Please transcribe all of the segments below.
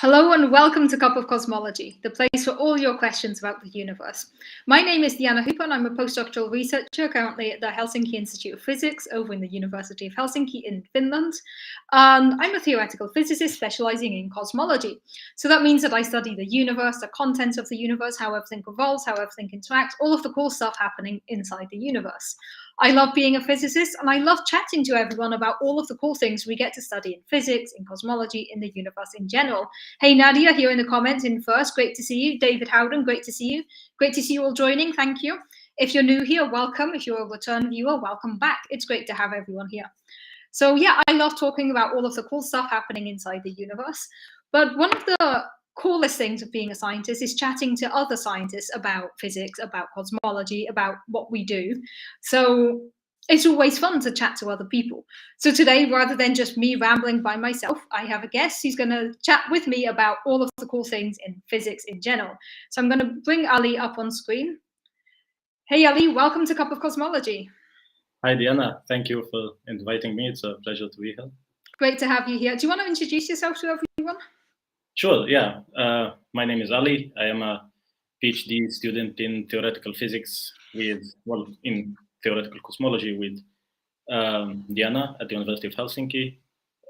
Hello and welcome to Cup of Cosmology, the place for all your questions about the universe. My name is Diana Hooper and I'm a postdoctoral researcher currently at the Helsinki Institute of Physics over in the University of Helsinki in Finland. And I'm a theoretical physicist specializing in cosmology. So that means that I study the universe, the contents of the universe, how everything evolves, how everything interacts, all of the cool stuff happening inside the universe. I love being a physicist and I love chatting to everyone about all of the cool things we get to study in physics, in cosmology, in the universe in general. Hey, Nadia, here in the comments in first. Great to see you. David Howden, great to see you. Great to see you all joining. Thank you. If you're new here, welcome. If you're a return viewer, welcome back. It's great to have everyone here. So yeah, I love talking about all of the cool stuff happening inside the universe. But one of the coolest things of being a scientist is chatting to other scientists about physics, about cosmology, about what we do. So it's always fun to chat to other people. So today, rather than just me rambling by myself, I have a guest who's going to chat with me about all of the cool things in physics in general. So I'm going to bring Ali up on screen. Hey, Ali, welcome to Cup of Cosmology. Hi, Diana. Thank you for inviting me. It's a pleasure to be here. Great to have you here. Do you want to introduce yourself to everyone? Sure, yeah. My name is Ali. I am a PhD student in theoretical physics in theoretical cosmology with Diana at the University of Helsinki.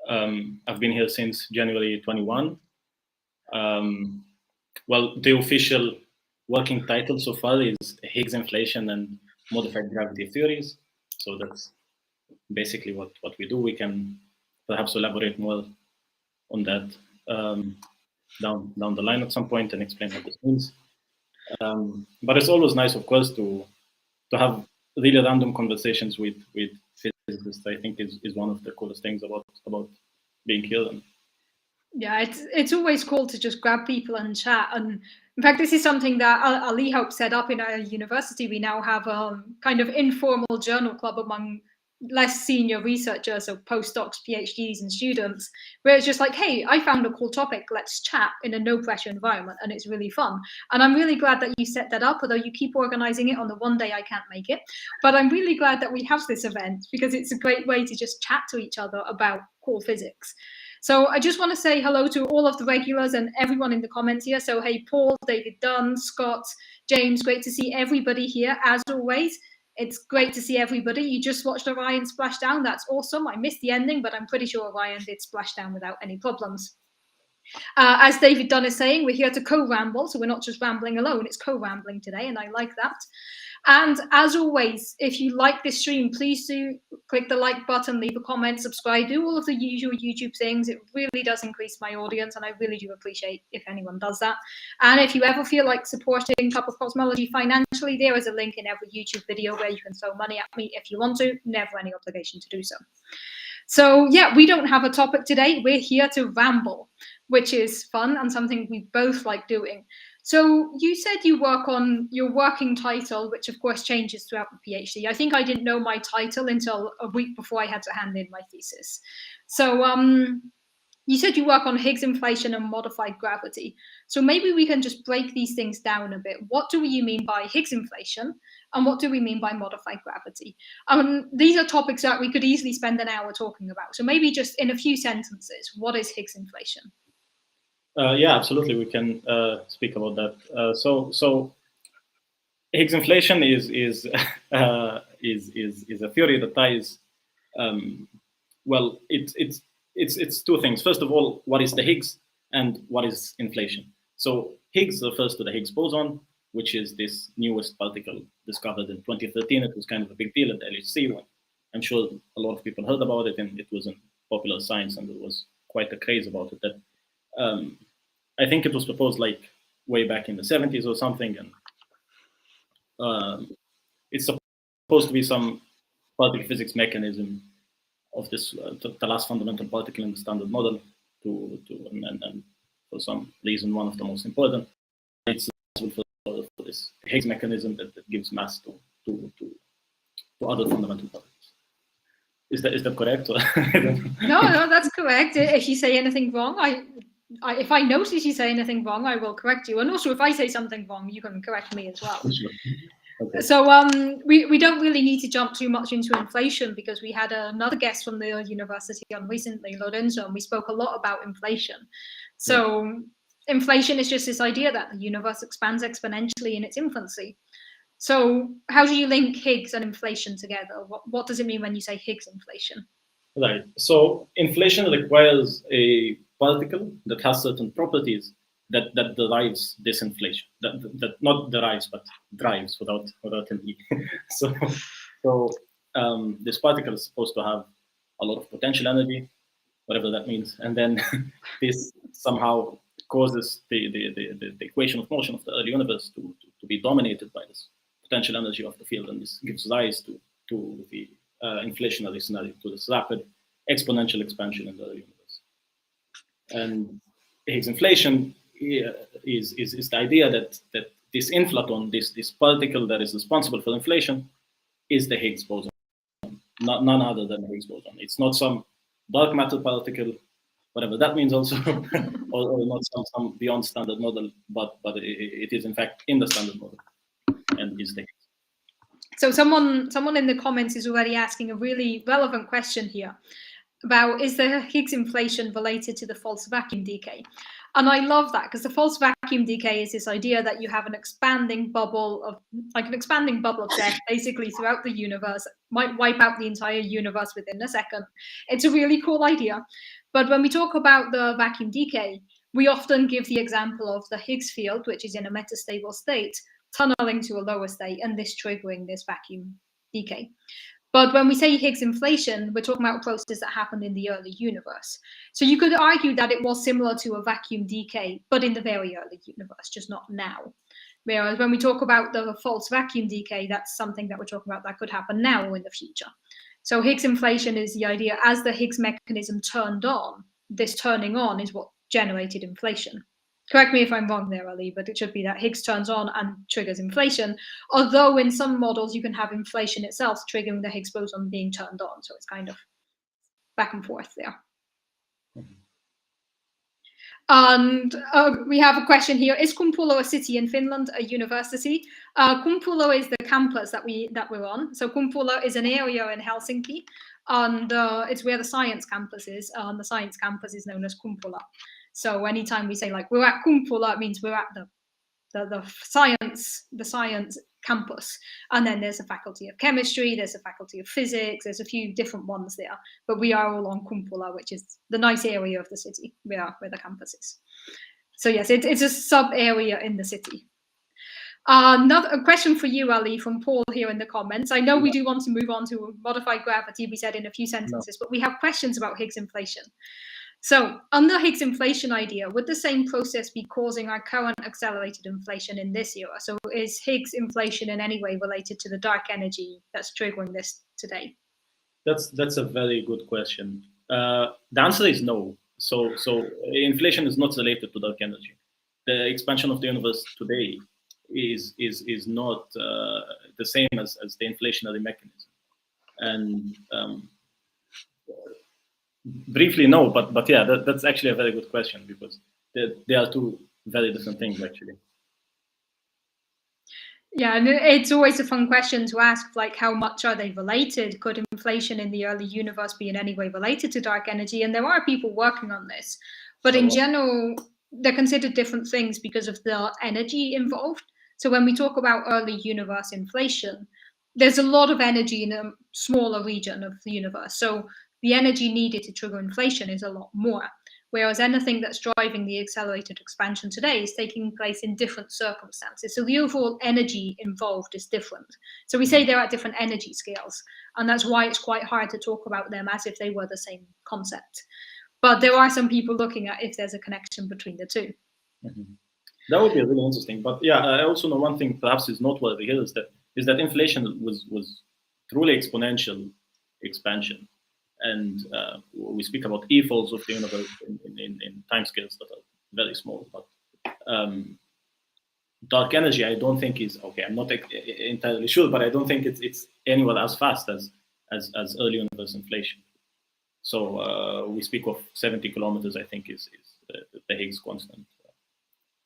I've been here since January 21. The official working title so far is Higgs Inflation and Modified Gravity Theories. So that's basically what we do. We can perhaps elaborate more on that down the line at some point and explain what this means. But it's always nice, of course, to have really random conversations with physicists. I think is one of the coolest things about being here. Yeah, it's always cool to just grab people and chat. And in fact, this is something that Ali helped set up in our university. We now have a kind of informal journal club among less senior researchers, so postdocs, PhDs, and students, where it's just like, hey, I found a cool topic, let's chat in a no-pressure environment, and it's really fun. And I'm really glad that you set that up, although you keep organizing it on the one day I can't make it. But I'm really glad that we have this event, because it's a great way to just chat to each other about cool physics. So I just want to say hello to all of the regulars and everyone in the comments here. So hey, Paul, David Dunn, Scott, James, great to see everybody here as always. It's great to see everybody. You just watched Orion splash down. That's awesome. I missed the ending, but I'm pretty sure Orion did splash down without any problems. As David Dunn is saying, we're here to co-ramble, so we're not just rambling alone, it's co-rambling today, and I like that. And as always, if you like this stream, please do click the like button, leave a comment, subscribe, do all of the usual YouTube things. It really does increase my audience, and I really do appreciate if anyone does that. And if you ever feel like supporting Cup of Cosmology financially, there is a link in every YouTube video where you can throw money at me if you want to, never any obligation to do so. So yeah, we don't have a topic today. We're here to ramble, which is fun and something we both like doing. So you said you work on your working title, which of course changes throughout the PhD. I think I didn't know my title until a week before I had to hand in my thesis. So you said you work on Higgs inflation and modified gravity. So maybe we can just break these things down a bit. What do you mean by Higgs inflation? And what do we mean by modified gravity? These are topics that we could easily spend an hour talking about. So maybe just in a few sentences, what is Higgs inflation? Yeah, absolutely. We can speak about that. So Higgs inflation is a theory that ties. It's two things. First of all, what is the Higgs and what is inflation? So Higgs refers to the Higgs boson, which is this newest particle discovered in 2013. It was kind of a big deal at the LHC. When I'm sure a lot of people heard about it, and it was in popular science, and there was quite a craze about it. That I think it was proposed like way back in the 70s or something, and it's supposed to be some particle physics mechanism of this the last fundamental particle in the standard model and for some reason one of the most important. It's for this Higgs mechanism that gives mass to other fundamental particles. Is that correct? No, that's correct. If you say anything wrong, if I notice you say anything wrong, I will correct you. And also, if I say something wrong, you can correct me as well. Sure. Okay. So we don't really need to jump too much into inflation, because we had another guest from the university on recently, Lorenzo, and we spoke a lot about inflation. So inflation is just this idea that the universe expands exponentially in its infancy. So how do you link Higgs and inflation together? What does it mean when you say Higgs inflation? Right. So inflation requires a particle that has certain properties that derives this inflation. That not derives, but drives without an e. so this particle is supposed to have a lot of potential energy, whatever that means, and then this somehow causes the equation of motion of the early universe to be dominated by this potential energy of the field, and this gives rise to the inflationary scenario, to this rapid exponential expansion in the early universe. And Higgs inflation is the idea that this inflaton, this particle that is responsible for inflation, is the Higgs boson, none other than the Higgs boson. It's not some dark matter particle, whatever that means also, or not some beyond standard model, but it is in fact in the standard model and is the Higgs. So someone in the comments is already asking a really relevant question here about, is the Higgs inflation related to the false vacuum decay? And I love that, because the false vacuum decay is this idea that you have an expanding bubble of death basically throughout the universe, might wipe out the entire universe within a second. It's a really cool idea. But when we talk about the vacuum decay, we often give the example of the Higgs field, which is in a metastable state, tunneling to a lower state, and this triggering this vacuum decay. But when we say Higgs inflation, we're talking about a process that happened in the early universe. So you could argue that it was similar to a vacuum decay, but in the very early universe, just not now. Whereas when we talk about the false vacuum decay, that's something that we're talking about that could happen now or in the future. So Higgs inflation is the idea, as the Higgs mechanism turned on, this turning on is what generated inflation. Correct me if I'm wrong there, Ali, but it should be that Higgs turns on and triggers inflation. Although in some models you can have inflation itself triggering the Higgs boson being turned on. So it's kind of back and forth there. And we have a question here. Is Kumpula a city in Finland, a university? Kumpula is the campus that we're on. So Kumpula is an area in Helsinki, and it's where the science campus is. The science campus is known as Kumpula. So anytime we say like we're at Kumpula, it means we're at the science campus. And then there's a faculty of chemistry, there's a faculty of physics, there's a few different ones there. But we are all on Kumpula, which is the nice area of the city where the campus is. So yes, it's a sub area in the city. A question for you, Ali, from Paul here in the comments. I know we do want to move on to modified gravity, we said in a few sentences, but we have questions about Higgs inflation. So, under Higgs inflation idea, would the same process be causing our current accelerated inflation in this era? So, is Higgs inflation in any way related to the dark energy that's triggering this today? That's a very good question. The answer is no. So inflation is not related to dark energy. The expansion of the universe today is not the same as the inflationary mechanism. And briefly, no, but yeah, that's actually a very good question, because they are two very different things, actually. Yeah, and it's always a fun question to ask, like, how much are they related? Could inflation in the early universe be in any way related to dark energy? And there are people working on this, but in general, they're considered different things because of the energy involved. So when we talk about early universe inflation, there's a lot of energy in a smaller region of the universe. So the energy needed to trigger inflation is a lot more. Whereas anything that's driving the accelerated expansion today is taking place in different circumstances. So the overall energy involved is different. So we say they're at different energy scales, and that's why it's quite hard to talk about them as if they were the same concept. But there are some people looking at if there's a connection between the two. Mm-hmm. That would be really interesting. But yeah, I also know one thing perhaps is noteworthy here is that inflation was truly exponential expansion. And we speak about e-folds of the universe in timescales that are very small. But dark energy, I don't think is okay. I'm not entirely sure, but I don't think it's anywhere as fast as early universe inflation. So we speak of 70 kilometers. I think is the Higgs constant.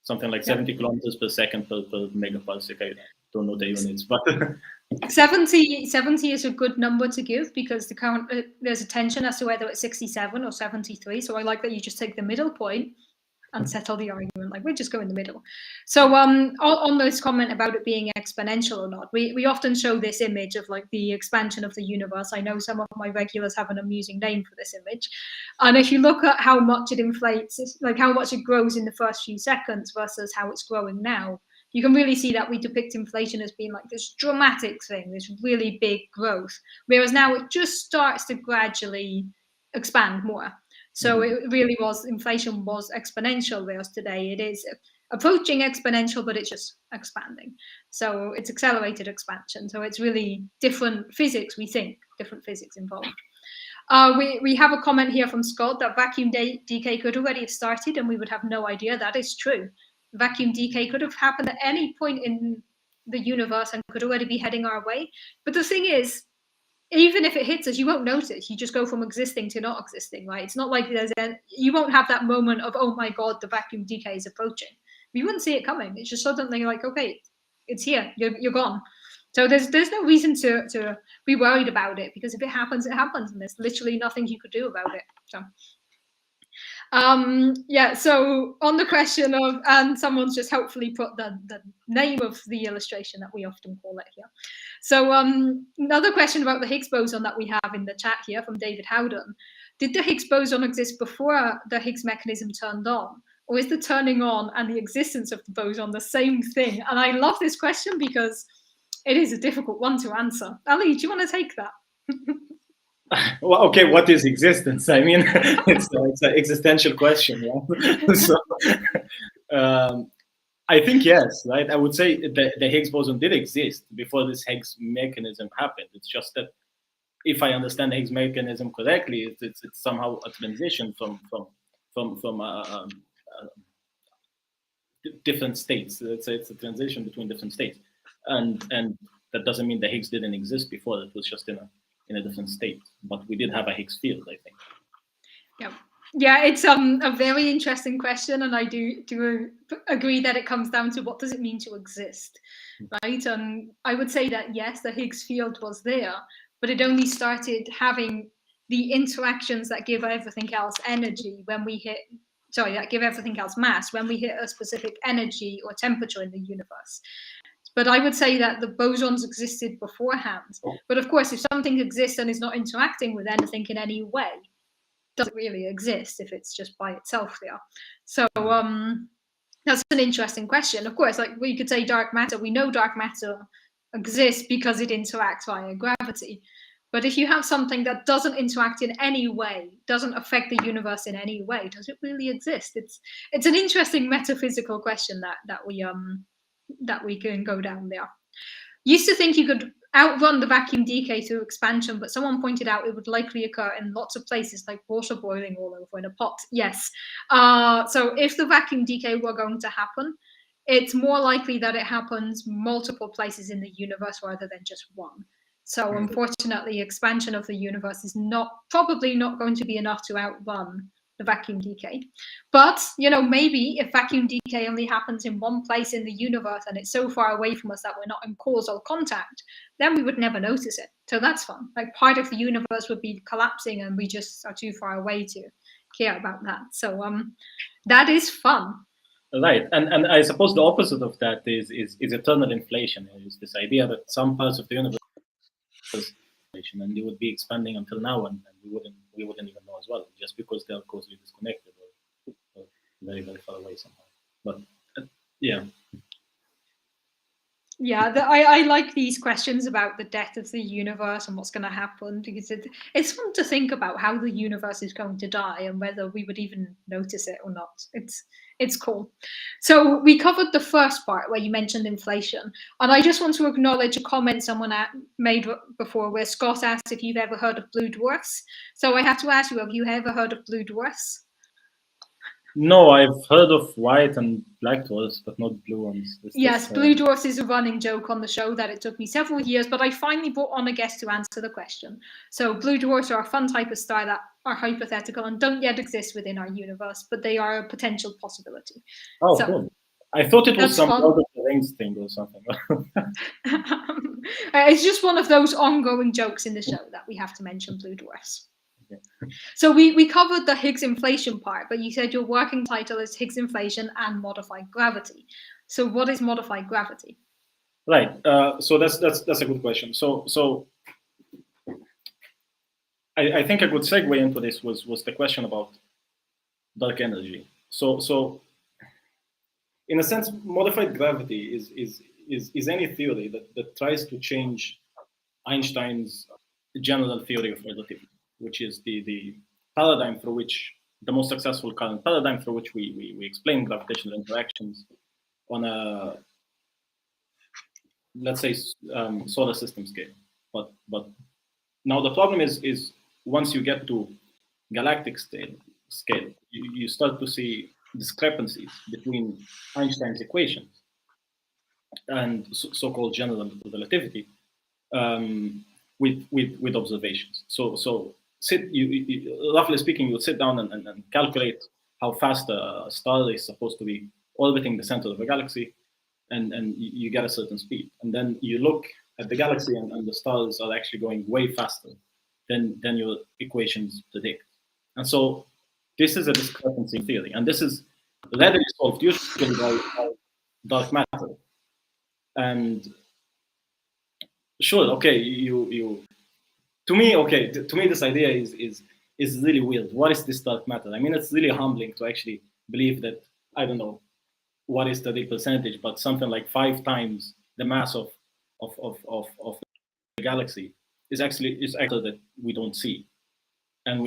Something like 70 kilometers per second per megaparsec. I don't know the units, but 70 is a good number to give, because the current there's a tension as to whether it's 67 or 73. So I like that you just take the middle point. and settle the argument. Like, we'll just go in the middle. So on this comment about it being exponential or not, we often show this image of like the expansion of the universe. I know some of my regulars have an amusing name for this image. And if you look at how much it inflates, like how much it grows in the first few seconds versus how it's growing now, you can really see that we depict inflation as being like this dramatic thing, this really big growth, whereas now it just starts to gradually expand more. So it really was, inflation was exponential, whereas today it is approaching exponential, but it's just expanding. So it's accelerated expansion. So it's really different physics, we think, different physics involved. We have a comment here from Scott that vacuum decay could already have started and we would have no idea. That is true. Vacuum decay could have happened at any point in the universe and could already be heading our way. But the thing is, even if it hits us, you won't notice. You just go from existing to not existing, right? It's not like you won't have that moment of, oh my God, the vacuum decay is approaching. You wouldn't see it coming. It's just suddenly like, okay, it's here. You're gone. So there's no reason to be worried about it, because if it happens, it happens, and there's literally nothing you could do about it. So. Yeah, so on the question of, and someone's just helpfully put the name of the illustration that we often call it here. So another question about the Higgs boson that we have in the chat here from David Howden. Did the Higgs boson exist before the Higgs mechanism turned on? Or is the turning on and the existence of the boson the same thing? And I love this question because it is a difficult one to answer. Ali, do you want to take that? Well, okay, what is existence? I mean, it's an existential question. Yeah? So, I think yes, right? I would say the Higgs boson did exist before this Higgs mechanism happened. It's just that if I understand the Higgs mechanism correctly, it's somehow a transition from different states. It's a transition between different states, and that doesn't mean the Higgs didn't exist before. It was just in a different state, but we did have a Higgs field, I think. Yeah, it's a very interesting question, and I do agree that it comes down to what does it mean to exist, right? And I would say that yes, the Higgs field was there, but it only started having the interactions that give everything else energy when we hit, that give everything else mass when we hit a specific energy or temperature in the universe. But I would say that the bosons existed beforehand. But of course, if something exists and is not interacting with anything in any way, it doesn't really exist if it's just by itself there. So that's an interesting question. Of course, like we could say dark matter. We know dark matter exists because it interacts via gravity. But if you have something that doesn't interact in any way, doesn't affect the universe in any way, does it really exist? It's an interesting metaphysical question that we can go down there. Used to think you could outrun the vacuum decay through expansion, but someone pointed out it would likely occur in lots of places, like water boiling all over in a pot. Yes. So if the vacuum decay were going to happen, it's more likely that it happens multiple places in the universe rather than just one. So unfortunately, expansion of the universe is probably not going to be enough to outrun the vacuum decay. But, maybe if vacuum decay only happens in one place in the universe and it's so far away from us that we're not in causal contact, then we would never notice it. So that's fun. Like part of the universe would be collapsing and we just are too far away to care about that. So that is fun. Right, and I suppose the opposite of that is eternal inflation. Is this idea that some parts of the universe and they would be expanding until now, and we wouldn't even know as well, just because they are causally disconnected or very, very far away somehow. But yeah. Yeah, I like these questions about the death of the universe and what's going to happen, because it's fun to think about how the universe is going to die and whether we would even notice it or not. It's cool. So we covered the first part where you mentioned inflation, and I just want to acknowledge a comment someone made before where Scott asked if you've ever heard of blue dwarfs. So I have to ask you, have you ever heard of blue dwarfs? No, I've heard of white and black dwarfs, but not blue ones. Yes, blue dwarfs is a running joke on the show that it took me several years, but I finally brought on a guest to answer the question. So blue dwarfs are a fun type of star that are hypothetical and don't yet exist within our universe, but they are a potential possibility. Oh, so, cool. I thought it was some Lord of the Rings thing or something. It's just one of those ongoing jokes in the show that we have to mention blue dwarfs. Yeah. So we covered the Higgs inflation part, but you said your working title is Higgs inflation and modified gravity. So what is modified gravity? Right. So that's a good question. So I think a good segue into this was the question about dark energy. So in a sense, modified gravity is any theory that tries to change Einstein's general theory of relativity, which is the paradigm through which the most successful current paradigm through which we explain gravitational interactions on a, let's say, solar system scale. But now the problem is once you get to galactic scale, you start to see discrepancies between Einstein's equations and so-called general relativity with observations. So roughly speaking, you would sit down and calculate how fast a star is supposed to be orbiting the center of a galaxy, and you get a certain speed. And then you look at the galaxy, and the stars are actually going way faster than your equations predict. And so this is a discrepancy in theory, and this is readily solved usually by dark matter. And sure, okay, you to me, this idea is really weird. What is this dark matter? I mean, it's really humbling to actually believe that, I don't know what is the real percentage, but something like 5 times the mass of the galaxy is actually that we don't see, and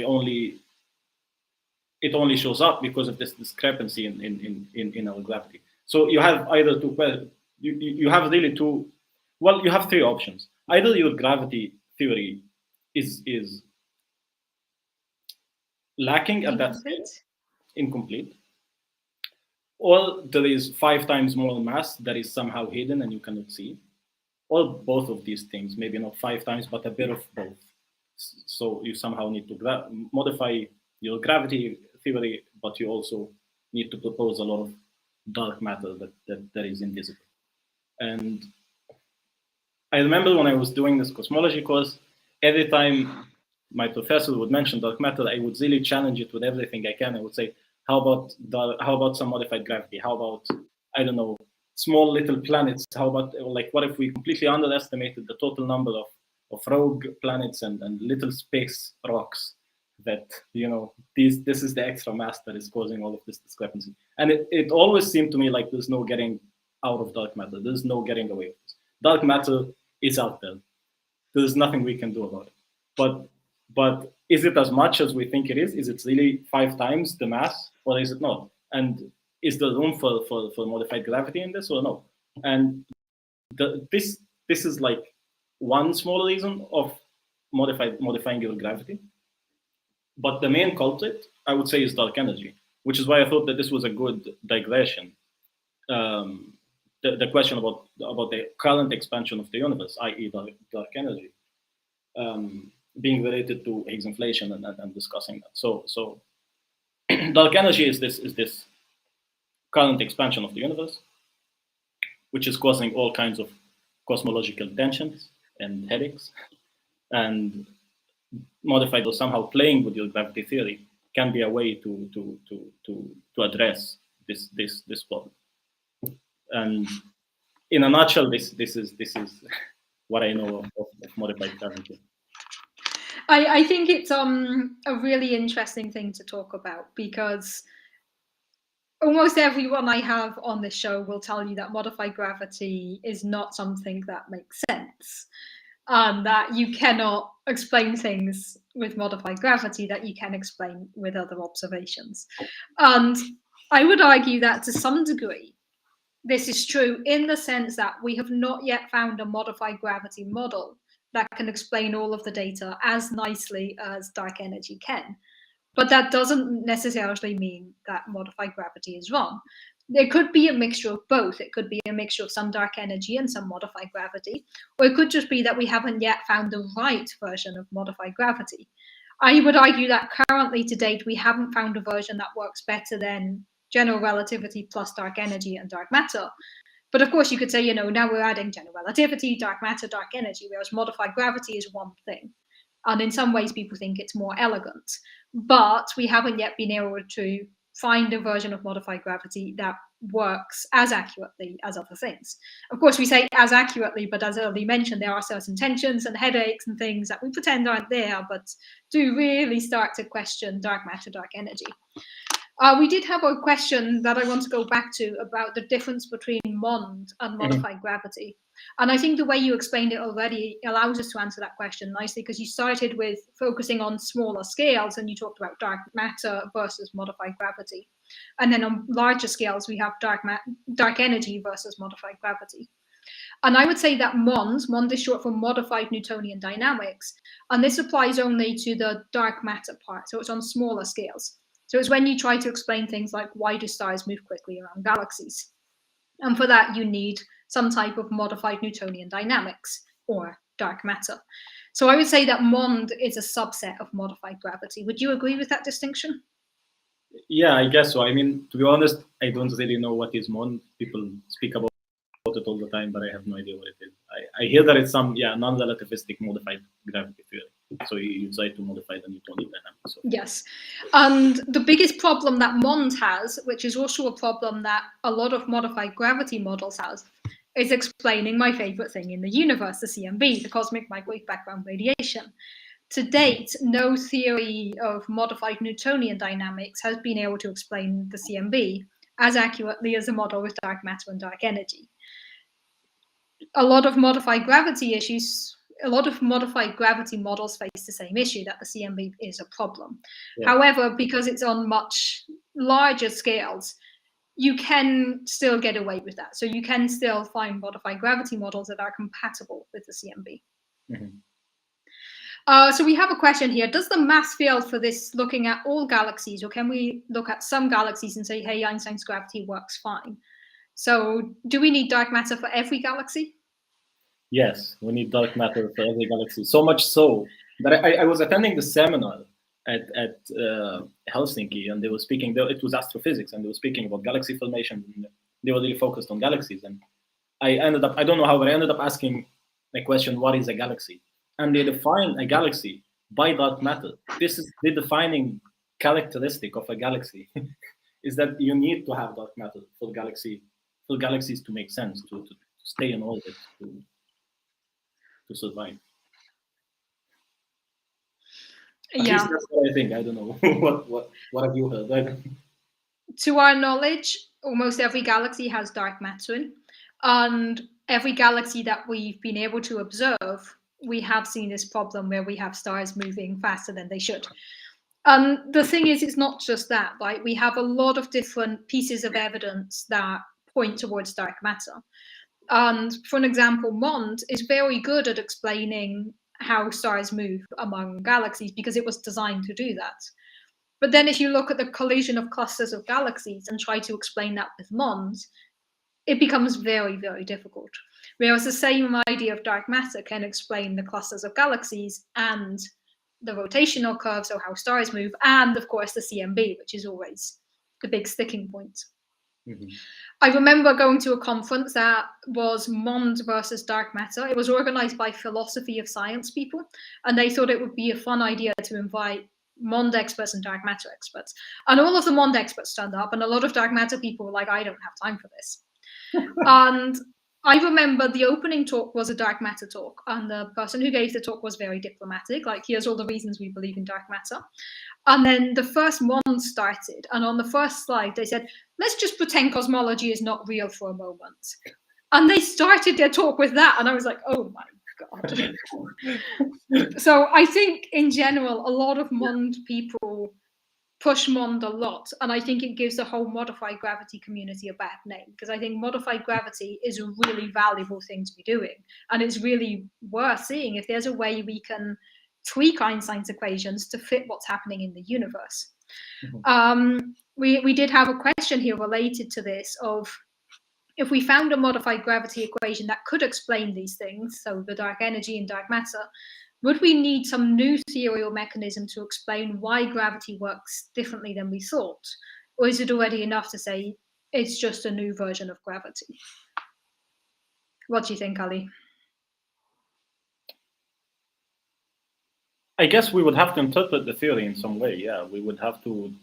it only shows up because of this discrepancy in our gravity. So you have either you have really two. Well, you have 3 options. Either your gravity theory is lacking at that scale, incomplete, or there is 5 times more mass that is somehow hidden and you cannot see, or both of these things. Maybe not 5 times, but a bit of both. So you somehow need to modify your gravity theory, but you also need to propose a lot of dark matter that is invisible. And I remember when I was doing this cosmology course, every time my professor would mention dark matter, I would really challenge it with everything I can. I would say, how about some modified gravity? How about, I don't know, small little planets? How about, like, what if we completely underestimated the total number of rogue planets and little space rocks that, this is the extra mass that is causing all of this discrepancy. And it always seemed to me like there's no getting out of dark matter. There's no getting away with this. Dark matter is out there. There's nothing we can do about it. But is it as much as we think it is? Is it really 5 times the mass, or is it not? And is there room for modified gravity in this or no? And this is like one small reason of modifying your gravity. But the main culprit, I would say, is dark energy, which is why I thought that this was a good digression. The question about the current expansion of the universe, i.e., dark energy, being related to Higgs inflation and discussing that. So dark energy is this current expansion of the universe, which is causing all kinds of cosmological tensions and headaches. And modified or somehow playing with your gravity theory can be a way to address this problem. And in a nutshell, this is what I know of modified gravity. I think it's a really interesting thing to talk about, because almost everyone I have on this show will tell you that modified gravity is not something that makes sense, and that you cannot explain things with modified gravity that you can explain with other observations. And I would argue that to some degree, this is true in the sense that we have not yet found a modified gravity model that can explain all of the data as nicely as dark energy can. But that doesn't necessarily mean that modified gravity is wrong. There could be a mixture of both. It could be a mixture of some dark energy and some modified gravity, or it could just be that we haven't yet found the right version of modified gravity. I would argue that currently to date, we haven't found a version that works better than general relativity plus dark energy and dark matter. But of course, you could say, now we're adding general relativity, dark matter, dark energy, whereas modified gravity is one thing. And in some ways, people think it's more elegant. But we haven't yet been able to find a version of modified gravity that works as accurately as other things. Of course, we say as accurately, but as earlier mentioned, there are certain tensions and headaches and things that we pretend aren't there, but do really start to question dark matter, dark energy. We did have a question that I want to go back to about the difference between MOND and modified gravity. And I think the way you explained it already allows us to answer that question nicely, because you started with focusing on smaller scales and you talked about dark matter versus modified gravity. And then on larger scales, we have dark energy versus modified gravity. And I would say that MOND is short for modified Newtonian dynamics. And this applies only to the dark matter part. So it's on smaller scales. So it's when you try to explain things like why do stars move quickly around galaxies. And for that, you need some type of modified Newtonian dynamics or dark matter. So I would say that MOND is a subset of modified gravity. Would you agree with that distinction? Yeah, I guess so. I mean, to be honest, I don't really know what is MOND. People speak about it all the time, but I have no idea what it is. I hear that it's some non-relativistic modified gravity theory. So you try to modify the Newtonian dynamics. So. Yes. And the biggest problem that MOND has, which is also a problem that a lot of modified gravity models has, is explaining my favorite thing in the universe, the CMB, the cosmic microwave background radiation. To date, no theory of modified Newtonian dynamics has been able to explain the CMB as accurately as a model with dark matter and dark energy. A lot of modified gravity models face the same issue, that the CMB is a problem. Yeah. However, because it's on much larger scales, you can still get away with that. So you can still find modified gravity models that are compatible with the CMB. Mm-hmm. So we have a question here. Does the mass field for this looking at all galaxies, or can we look at some galaxies and say, hey, Einstein's gravity works fine? So do we need dark matter for every galaxy? Yes, we need dark matter for every galaxy. So much so that I was attending the seminar at Helsinki, and they were speaking, it was astrophysics, and they were speaking about galaxy formation. And they were really focused on galaxies. And I don't know how, but I ended up asking the question, what is a galaxy? And they define a galaxy by dark matter. This is the defining characteristic of a galaxy, is that you need to have dark matter for galaxies to make sense, to stay in orbit, to survive. At least that's what I think. I don't know. What have you heard? To our knowledge, almost every galaxy has dark matter in, and every galaxy that we've been able to observe, we have seen this problem where we have stars moving faster than they should. The thing is, it's not just that, right? We have a lot of different pieces of evidence that point towards dark matter. And for an example, MOND is very good at explaining how stars move among galaxies because it was designed to do that. But then if you look at the collision of clusters of galaxies and try to explain that with MOND, it becomes very, very difficult. Whereas the same idea of dark matter can explain the clusters of galaxies and the rotational curves, or how stars move, and of course the CMB, which is always the big sticking point. Mm-hmm. I remember going to a conference that was MOND versus dark matter. It was organized by philosophy of science people, and they thought it would be a fun idea to invite MOND experts and dark matter experts. And all of the MOND experts turned up, and a lot of dark matter people were like, I don't have time for this. And I remember the opening talk was a dark matter talk, and the person who gave the talk was very diplomatic, like, here's all the reasons we believe in dark matter. And then the first MOND started, and on the first slide, they said, let's just pretend cosmology is not real for a moment. And they started their talk with that, and I was like, oh my God. So I think, in general, a lot of MOND people push MOND a lot, and I think it gives the whole modified gravity community a bad name, because I think modified gravity is a really valuable thing to be doing, and it's really worth seeing if there's a way we can tweak Einstein's equations to fit what's happening in the universe. Mm-hmm. We did have a question here related to this of, if we found a modified gravity equation that could explain these things, so the dark energy and dark matter, would we need some new theory or mechanism to explain why gravity works differently than we thought? Or is it already enough to say it's just a new version of gravity? What do you think, Ali? I guess we would have to interpret the theory in some way. Yeah, we would have to.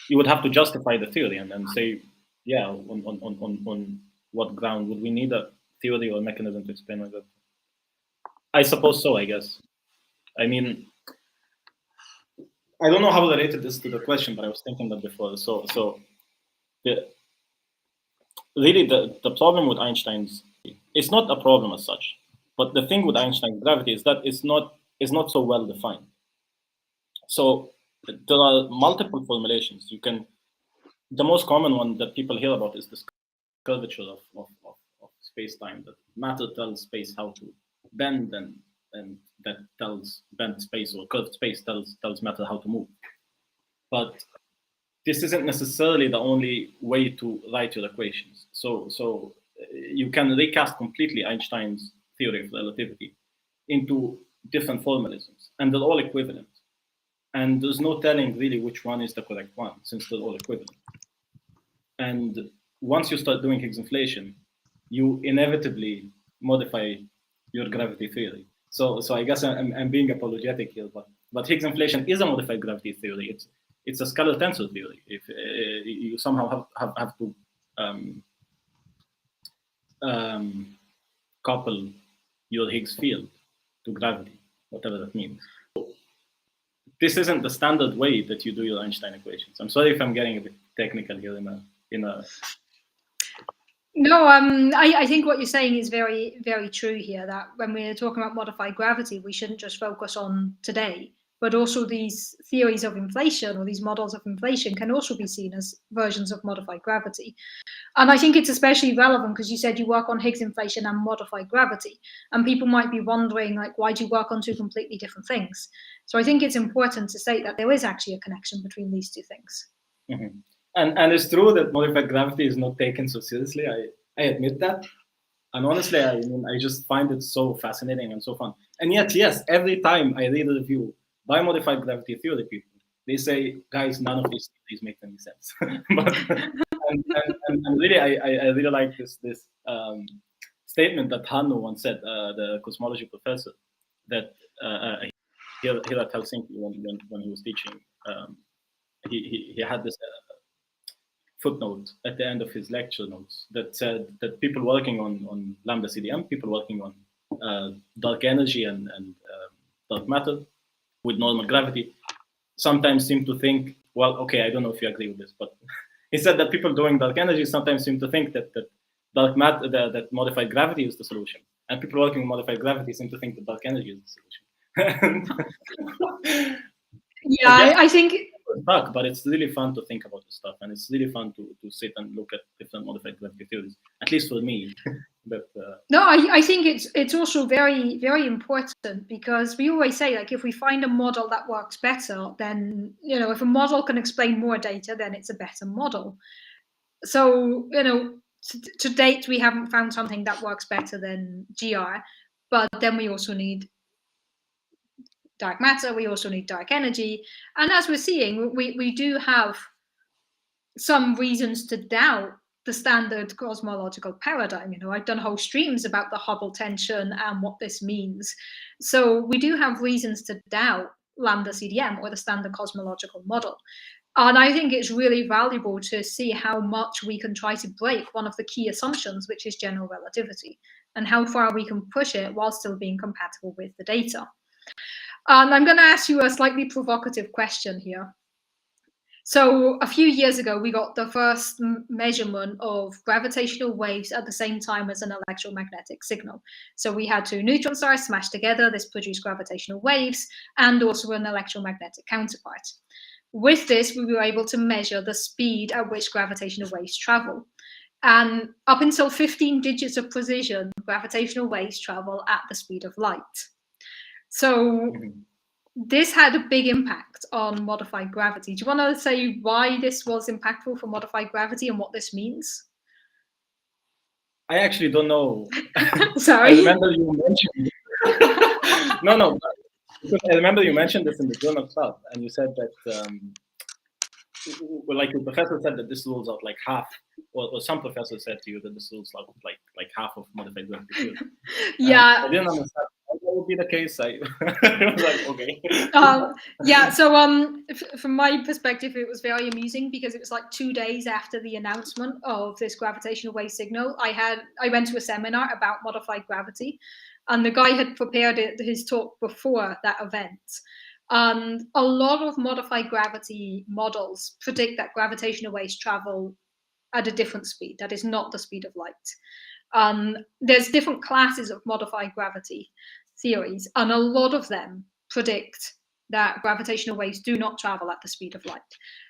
You would have to justify the theory and say, yeah, on what ground would we need a theory or mechanism to explain like that? I suppose so. I guess. I mean, I don't know how related this to the question, but I was thinking that before. So the, really the problem with Einstein's, it's not a problem as such, but the thing with Einstein's gravity is that it's not so well defined. So there are multiple formulations. You can, the most common one that people hear about is this curvature of space-time, that matter tells space how to bend, and that tells bent space or curved space tells matter how to move. But this isn't necessarily the only way to write your equations. So you can recast completely Einstein's theory of relativity into different formalisms, and they're all equivalent. And there's no telling really which one is the correct one, since they're all equivalent. And once you start doing Higgs inflation, you inevitably modify your gravity theory. So I guess I'm being apologetic here, but Higgs inflation is a modified gravity theory. It's a scalar tensor theory. If you somehow have to couple your Higgs field to gravity, whatever that means. This isn't the standard way that you do your Einstein equations. I'm sorry if I'm getting a bit technical here in a. No, I think what you're saying is very, very true here, that when we're talking about modified gravity, we shouldn't just focus on today, but also these theories of inflation or these models of inflation can also be seen as versions of modified gravity. And I think it's especially relevant because you said you work on Higgs inflation and modified gravity, and people might be wondering, like, why do you work on two completely different things? So I think it's important to state that there is actually a connection between these two things. Mm-hmm. And it's true that modified gravity is not taken so seriously. I admit that. And honestly, I mean, I just find it so fascinating and so fun. And yet, yes, every time I read a review by modified gravity theory people, they say, guys, none of these theories make any sense. But and really, I really like this statement that Hanno once said, the cosmology professor, that here at Helsinki when he was teaching, he had this footnote at the end of his lecture notes that said that people working on lambda CDM, people working on dark energy and dark matter with normal gravity, sometimes seem to think, well, okay, I don't know if you agree with this, but he said that people doing dark energy sometimes seem to think that dark matter, that modified gravity is the solution, and people working on modified gravity seem to think that dark energy is the solution. Yeah, I think. Stuck, but it's really fun to think about this stuff, and it's really fun to sit and look at different modified gravity theories. At least for me. But no, I think it's also very, very important, because we always say, like, if we find a model that works better, then, you know, if a model can explain more data, then it's a better model. So, you know, to date, we haven't found something that works better than GR, but then we also need dark matter, we also need dark energy. And as we're seeing, we do have some reasons to doubt the standard cosmological paradigm. You know, I've done whole streams about the Hubble tension and what this means. So we do have reasons to doubt lambda CDM, or the standard cosmological model. And I think it's really valuable to see how much we can try to break one of the key assumptions, which is general relativity, and how far we can push it while still being compatible with the data. And I'm going to ask you a slightly provocative question here. So a few years ago, we got the first measurement of gravitational waves at the same time as an electromagnetic signal. So we had two neutron stars smashed together. This produced gravitational waves and also an electromagnetic counterpart. With this, we were able to measure the speed at which gravitational waves travel. And up until 15 digits of precision, gravitational waves travel at the speed of light. So this had a big impact on modified gravity. Do you want to say why this was impactful for modified gravity and what this means? I actually don't know. Sorry. I remember you mentioned. No. I remember you mentioned this in the journal stuff, and you said that, well, like your professor said that this rules out like half, or some professor said to you that this rules out like half of modified gravity. Yeah. I didn't understand. would be the case, I was like, okay. Yeah, so from my perspective, it was very amusing because it was like 2 days after the announcement of this gravitational wave signal. I went to a seminar about modified gravity, and the guy had prepared his talk before that event. And a lot of modified gravity models predict that gravitational waves travel at a different speed that is not the speed of light. There's different classes of modified gravity theories, and a lot of them predict that gravitational waves do not travel at the speed of light.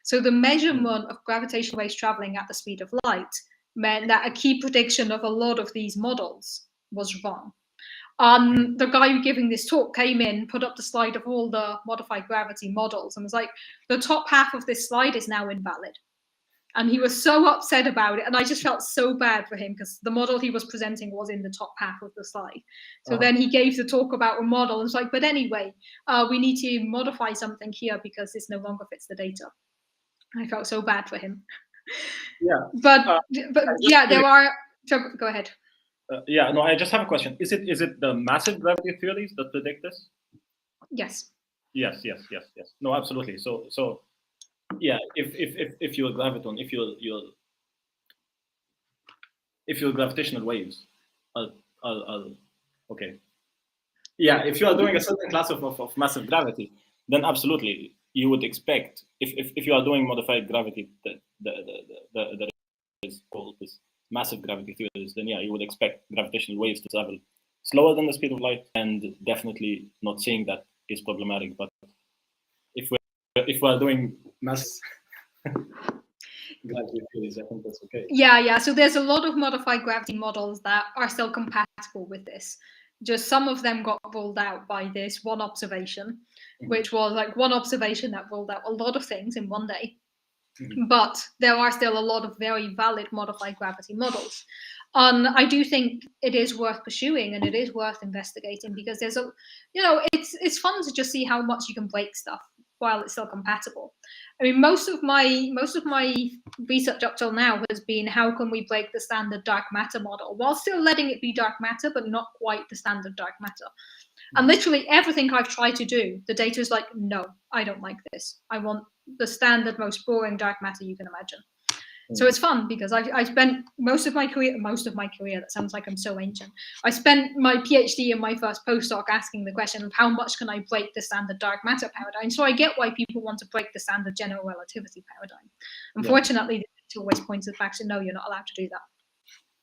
So the measurement of gravitational waves traveling at the speed of light meant that a key prediction of a lot of these models was wrong. The guy giving this talk came in, put up the slide of all the modified gravity models, and was like, the top half of this slide is now invalid. And he was so upset about it. And I just felt so bad for him because the model he was presenting was in the top half of the slide. So then he gave the talk about a model and was like, but anyway, we need to modify something here because this no longer fits the data. I felt so bad for him. Yeah. But yeah, there are. So go ahead. Yeah, no, I just have a question. Is it the massive gravity theories that predict this? Yes. Yes. No, absolutely. So yeah, if your graviton, if your gravitational waves are okay. Yeah, if you are doing a certain class of massive gravity, then absolutely you would expect if you are doing modified gravity that is called this massive gravity theories, then yeah, you would expect gravitational waves to travel slower than the speed of light, and definitely not seeing that is problematic. But if we're doing mass gravity theories, I think that's okay. Yeah. So there's a lot of modified gravity models that are still compatible with this. Just some of them got ruled out by this one observation, which was like one observation that ruled out a lot of things in one day. But there are still a lot of very valid modified gravity models. I do think it is worth pursuing and it is worth investigating because there's it's fun to just see how much you can break stuff while it's still compatible. I mean, most of my research up till now has been how can we break the standard dark matter model while still letting it be dark matter, but not quite the standard dark matter. And literally everything I've tried to do, the data is like, no, I don't like this. I want the standard, most boring dark matter you can imagine. So it's fun because I spent most of my career, that sounds like I'm so ancient. I spent my PhD and my first postdoc asking the question of how much can I break the standard dark matter paradigm? So I get why people want to break the standard general relativity paradigm. Unfortunately, it always points back to, no, you're not allowed to do that.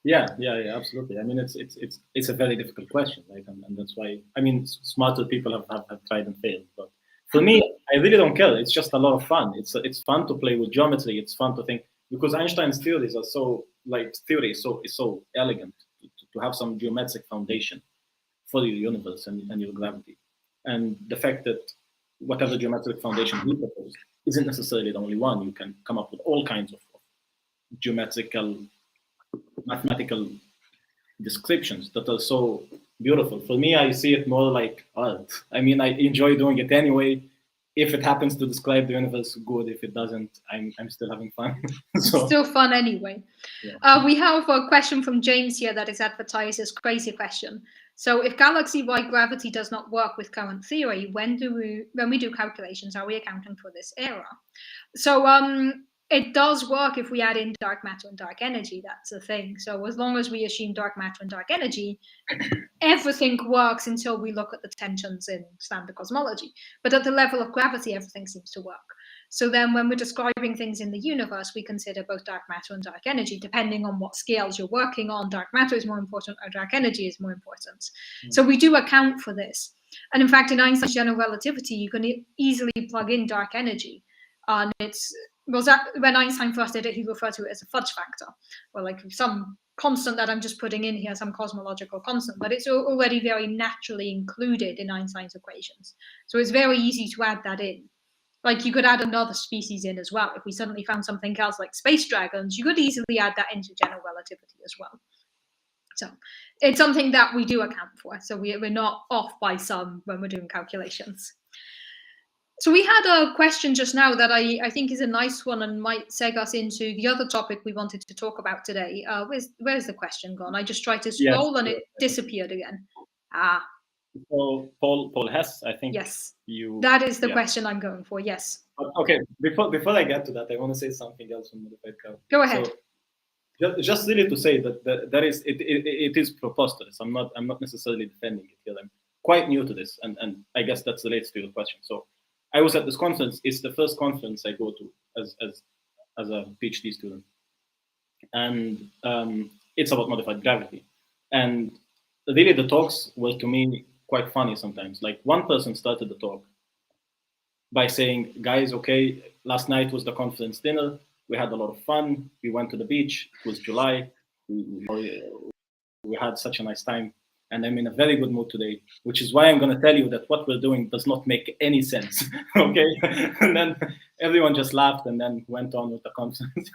Yeah, absolutely. I mean, it's a very difficult question, right? And that's why, I mean, smarter people have tried and failed. But for me, I really don't care. It's just a lot of fun. It's fun to play with geometry. It's fun to think, because Einstein's theories are so so elegant to have some geometric foundation for your universe and your gravity. And the fact that whatever geometric foundation he proposed isn't necessarily the only one. You can come up with all kinds of geometrical, mathematical descriptions that are so beautiful. For me, I see it more like art. I mean, I enjoy doing it anyway. If it happens to describe the universe, good. If it doesn't, I'm still having fun. So, still fun anyway. Yeah. We have a question from James here that is advertised as crazy question. So if galaxy-wide gravity does not work with current theory, when we do calculations, are we accounting for this error? So it does work if we add in dark matter and dark energy. That's the thing. So as long as we assume dark matter and dark energy, everything works until we look at the tensions in standard cosmology. But at the level of gravity, everything seems to work. So then when we're describing things in the universe, we consider both dark matter and dark energy. Depending on what scales you're working on, dark matter is more important or dark energy is more important. So we do account for this. And in fact, in Einstein's general relativity, you can easily plug in dark energy. And when Einstein first did it, he referred to it as a fudge factor, or like some constant that I'm just putting in here, some cosmological constant, but it's already very naturally included in Einstein's equations. So it's very easy to add that in. Like you could add another species in as well. If we suddenly found something else like space dragons, you could easily add that into general relativity as well. So it's something that we do account for. So we're not off by some when we're doing calculations. So we had a question just now that I think is a nice one and might seg us into the other topic we wanted to talk about today. Where's the question gone? I just tried to scroll and it disappeared again. So Paul Hess, I think. Yes, you. that is the Yeah. question I'm going for. Yes. Okay. Before I get to that, I want to say something else on modified gravity. Go ahead. So just really to say that is it is preposterous. I'm not necessarily defending it here. I'm quite new to this, and I guess that relates to your question. So I was at this conference. It's the first conference I go to as a PhD student, and it's about modified gravity. And really, the talks were to me quite funny sometimes. Like one person started the talk by saying, "Guys, okay, last night was the conference dinner. We had a lot of fun. We went to the beach. It was July. We had such a nice time, and I'm in a very good mood today, which is why I'm going to tell you that what we're doing does not make any sense." Okay, and then everyone just laughed and then went on with the conference.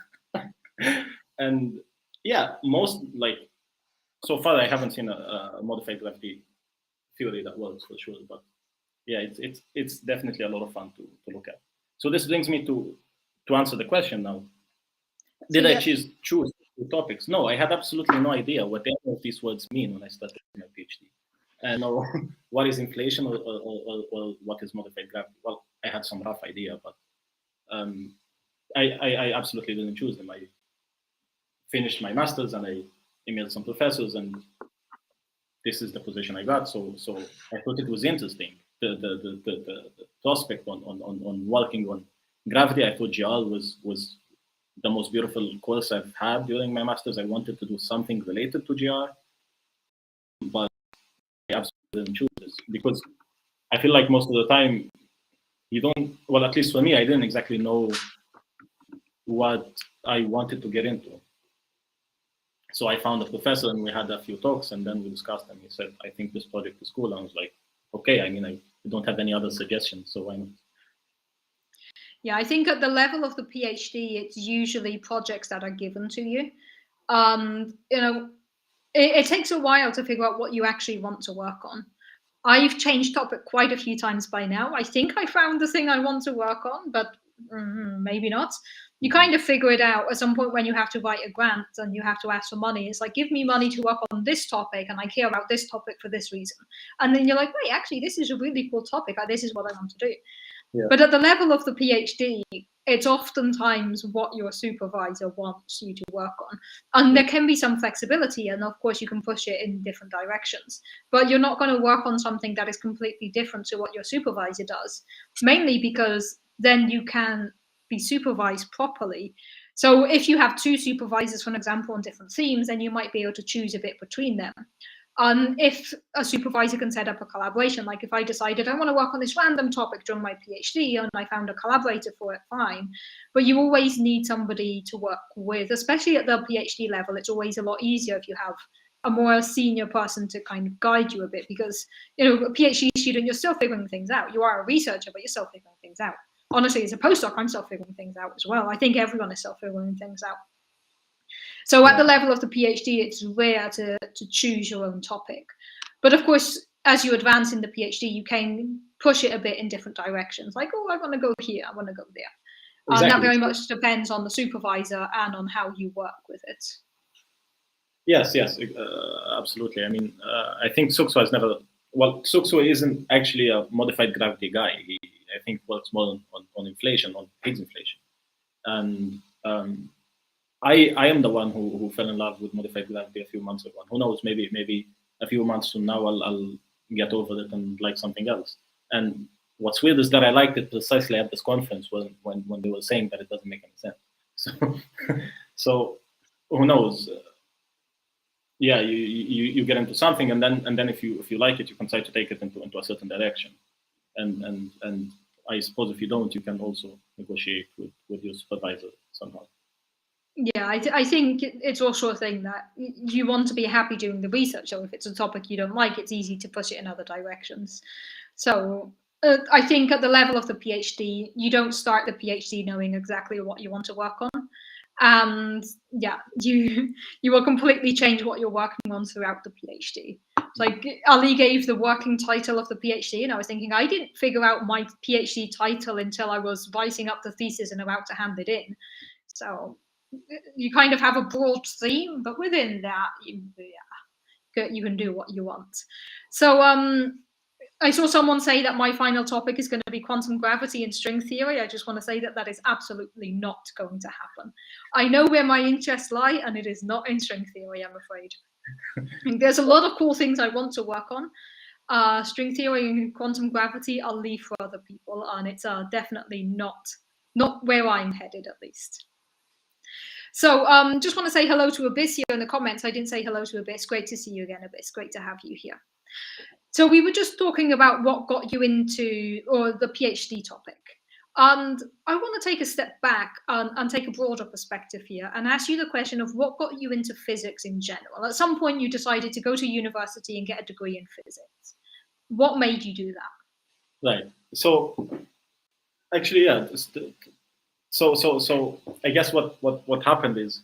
And yeah, most like so far I haven't seen a modified gravity theory that works for sure, but yeah, it's definitely a lot of fun to look at. So this brings me to answer the question now. Did I choose the topics? No, I had absolutely no idea what any of these words mean when I started my PhD. And know what is inflation or what is modified gravity. Well, I had some rough idea, but I absolutely didn't choose them. I finished my master's and I emailed some professors, and this is the position I got. So I thought it was interesting. The prospect on working on gravity. I thought GR was the most beautiful course I've had during my master's. I wanted to do something related to GR, but I absolutely didn't choose this because I feel like most of the time you don't. Well, at least for me, I didn't exactly know what I wanted to get into. So I found a professor and we had a few talks, and then we discussed, and he said, "I think this project is cool." And I was like, "Okay, I mean, I don't have any other suggestions, so why not?" Yeah, I think at the level of the PhD, it's usually projects that are given to you. It takes a while to figure out what you actually want to work on. I've changed topic quite a few times by now. I think I found the thing I want to work on, but maybe not. You kind of figure it out at some point when you have to write a grant and you have to ask for money. It's like, give me money to work on this topic, and I care about this topic for this reason. And then you're like, wait, actually, this is a really cool topic. This is what I want to do. Yeah. But at the level of the PhD, it's oftentimes what your supervisor wants you to work on. And there can be some flexibility, and of course, you can push it in different directions. But you're not going to work on something that is completely different to what your supervisor does, mainly because then you can be supervised properly. So if you have two supervisors, for an example, on different themes, then you might be able to choose a bit between them. If a supervisor can set up a collaboration, like if I decided I want to work on this random topic during my PhD and I found a collaborator for it, fine. But you always need somebody to work with, especially at the PhD level. It's always a lot easier if you have a more senior person to kind of guide you a bit, because, a PhD student, you're still figuring things out. You are a researcher, but you're still figuring things out. Honestly, as a postdoc, I'm still figuring things out as well. I think everyone is still figuring things out. So at the level of the PhD, it's rare to choose your own topic. But of course, as you advance in the PhD, you can push it a bit in different directions. Like, oh, I want to go here, I want to go there. Exactly. That very much depends on the supervisor and on how you work with it. Yes, absolutely. I mean, I think Sukswa is never. Well, Sukswa isn't actually a modified gravity guy. He, I think, works more on inflation, on Higgs inflation. And I am the one who fell in love with modified gravity a few months ago. Who knows? Maybe a few months from now I'll get over it and like something else. And what's weird is that I liked it precisely at this conference when they were saying that it doesn't make any sense. So who knows? Yeah, you get into something, and then if you like it, you can try to take it into a certain direction. And I suppose if you don't, you can also negotiate with your supervisor somehow. Yeah, I think it's also a thing that you want to be happy doing the research. So if it's a topic you don't like, it's easy to push it in other directions. So I think at the level of the PhD, you don't start the PhD knowing exactly what you want to work on. And yeah, you will completely change what you're working on throughout the PhD. Like Ali gave the working title of the PhD, and I was thinking, I didn't figure out my PhD title until I was writing up the thesis and about to hand it in. So you kind of have a broad theme, but within that, you can do what you want. So I saw someone say that my final topic is going to be quantum gravity and string theory. I just want to say that that is absolutely not going to happen. I know where my interests lie, and it is not in string theory, I'm afraid. There's a lot of cool things I want to work on. String theory and quantum gravity I'll leave for other people, and it's definitely not where I'm headed, at least. So just want to say hello to Abyss here in the comments. I didn't say hello to Abyss. Great to see you again, Abyss. Great to have you here. So we were just talking about what got you into, or the PhD topic. And I want to take a step back and take a broader perspective here and ask you the question of what got you into physics in general. At some point, you decided to go to university and get a degree in physics. What made you do that? Right. So actually, yeah. So I guess what happened is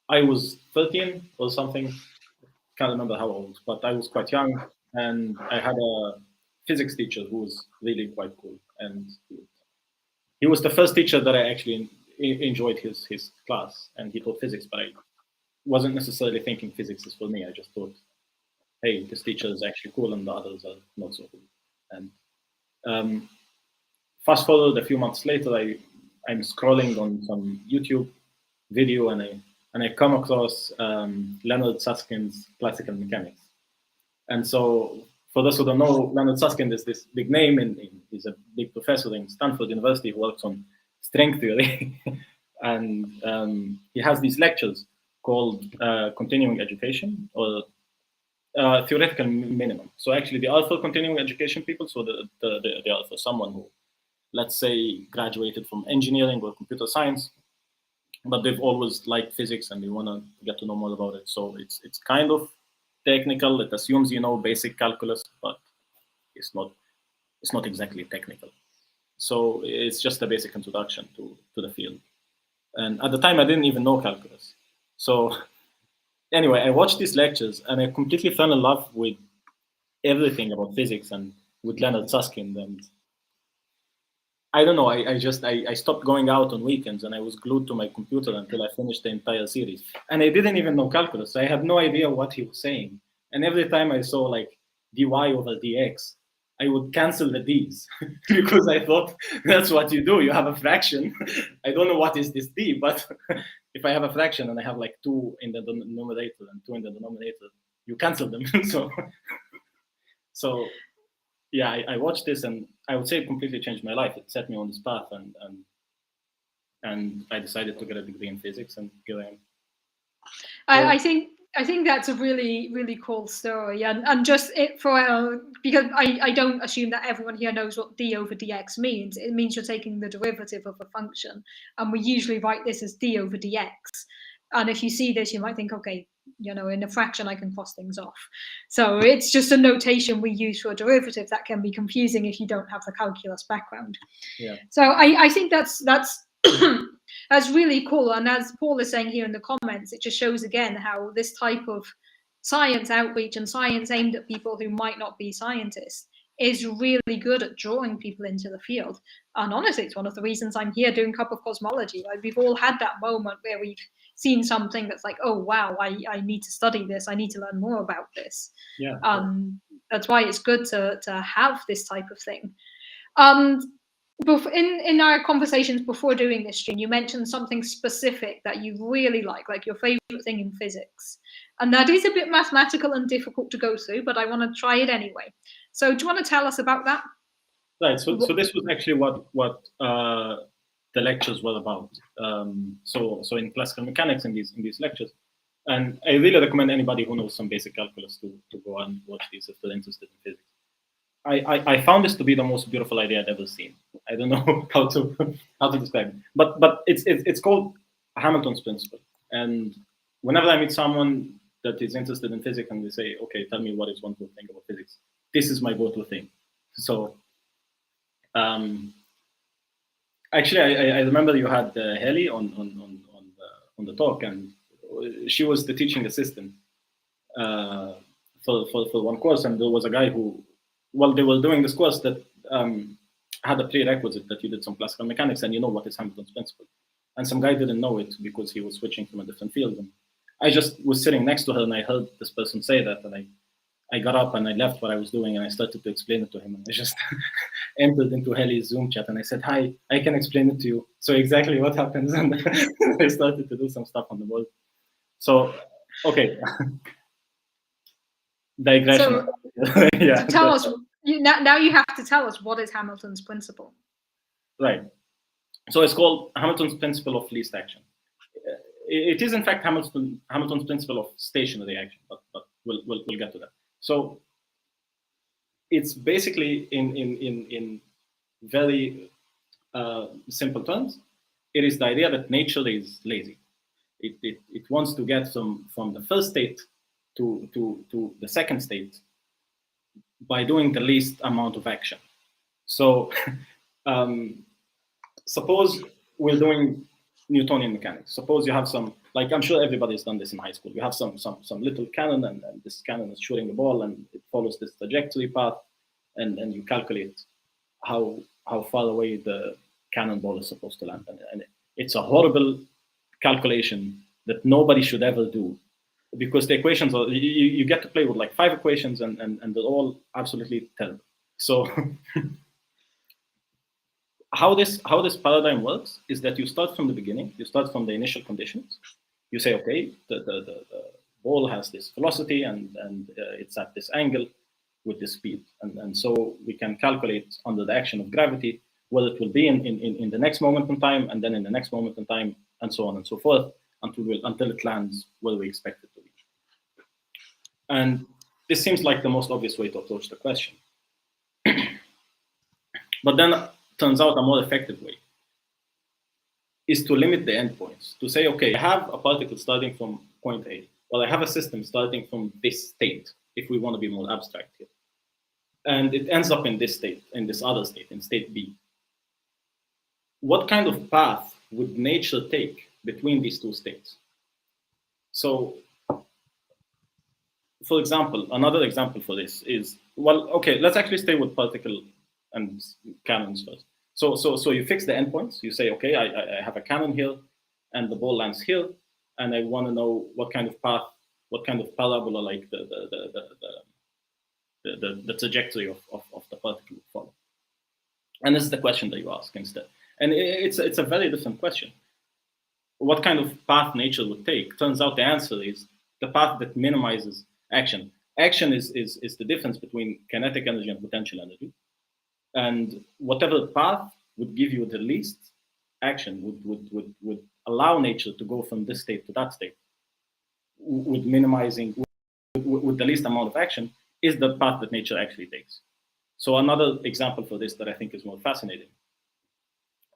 I was 13 or something. Can't remember how old, but I was quite young, and I had a physics teacher who was really quite cool, and he was the first teacher that I actually enjoyed his class, and he taught physics, but I wasn't necessarily thinking physics is for me. I just thought, hey, this teacher is actually cool, and the others are not so cool. And fast forward a few months later, I'm scrolling on some YouTube video, and I come across Leonard Susskind's classical mechanics. And so, for those who don't know, Leonard Susskind is this big name, and he's a big professor in Stanford University who works on string theory. And he has these lectures called continuing education, or theoretical minimum. So actually, they are for continuing education people. So they are for someone who, let's say, graduated from engineering or computer science, but they've always liked physics and they want to get to know more about it. So it's kind of technical. It assumes you know basic calculus, but it's not exactly technical. So it's just a basic introduction to the field. And at the time, I didn't even know calculus. So anyway, I watched these lectures and I completely fell in love with everything about physics and with Leonard Susskind. And I don't know, I stopped going out on weekends and I was glued to my computer until I finished the entire series. And I didn't even know calculus. So I had no idea what he was saying. And every time I saw like dy over dx, I would cancel the d's because I thought that's what you do. You have a fraction. I don't know what is this d, but if I have a fraction and I have like 2 in the numerator and 2 in the denominator, you cancel them. So yeah, I watched this and I would say it completely changed my life. It set me on this path, and I decided to get a degree in physics, and here I am. I think that's a really cool story, and just it for because I don't assume that everyone here knows what d over dx means. It means you're taking the derivative of a function, and we usually write this as d over dx. And if you see this, you might think, okay, you know, in a fraction I can cross things off. So it's just a notation we use for a derivative that can be confusing if you don't have the calculus background. Yeah. So I think that's that's really cool. And as Paul is saying here in the comments, it just shows again how this type of science outreach and science aimed at people who might not be scientists is really good at drawing people into the field. And honestly, it's one of the reasons I'm here doing Cup of Cosmology. Like, we've all had that moment where we've seen something that's like, oh wow, I need to study this, I need to learn more about this. Yeah. That's why it's good to have this type of thing. In our conversations before doing this stream, you mentioned something specific that you really like your favorite thing in physics, and that is a bit mathematical and difficult to go through, but I want to try it anyway. So do you want to tell us about that? Right. So this was actually what the lectures were about. So in classical mechanics, in these lectures, and I really recommend anybody who knows some basic calculus to go and watch these if they're interested in physics. I found this to be the most beautiful idea I'd ever seen. I don't know how to describe it, but it's called Hamilton's principle. And whenever I meet someone that is interested in physics and they say, okay, tell me what is one good thing about physics, this is my go-to thing. So actually, I remember you had Haley on the talk, and she was the teaching assistant for one course, and there was a guy who, well, they were doing this course that had a prerequisite that you did some classical mechanics and you know what is Hamilton's principle. And some guy didn't know it because he was switching from a different field. And I just was sitting next to her and I heard this person say that, and I got up and I left what I was doing and I started to explain it to him. And I just entered into Heli's Zoom chat and I said, "Hi, I can explain it to you." So exactly what happens, and I started to do some stuff on the board. So, okay, digression. So Yeah. tell us, now you have to tell us, what is Hamilton's principle? Right. So it's called Hamilton's principle of least action. It is in fact Hamilton's principle of stationary action, but we'll get to that. So it's basically in very simple terms, it is the idea that nature is lazy. It wants to get from the first state to the second state by doing the least amount of action. So suppose we're doing Newtonian mechanics. Suppose you have some, like, I'm sure everybody's done this in high school. You have some little cannon, and this cannon is shooting the ball, and it follows this trajectory path, and you calculate how far away the cannonball is supposed to land. And it's a horrible calculation that nobody should ever do, because the equations are, you get to play with like 5 equations, and they're all absolutely terrible. So how this paradigm works is that you start from the beginning, you start from the initial conditions. You say, okay, the ball has this velocity, and it's at this angle with this speed. And so we can calculate under the action of gravity where it will be in the next moment in time, and then in the next moment in time, and so on and so forth, until it lands where we expect it to be. And this seems like the most obvious way to approach the question. But then turns out a more effective way is to limit the endpoints, to say, okay, I have a particle starting from point A, or I have a system starting from this state, if we want to be more abstract here. And it ends up in this state, in this other state, in state B. What kind of path would nature take between these two states? So, for example, another example for this is, well, okay, let's actually stay with particle and cannons first. So you fix the endpoints. You say, okay, I have a cannon here, and the ball lands here, and I want to know what kind of path, what kind of parabola, like the trajectory of the particle will follow. And this is the question that you ask instead. And it's a very different question. What kind of path nature would take? Turns out the answer is the path that minimizes action. Action is the difference between kinetic energy and potential energy. And whatever path would give you the least action, would allow nature to go from this state to that state, with the least amount of action, is the path that nature actually takes. So another example for this that I think is more fascinating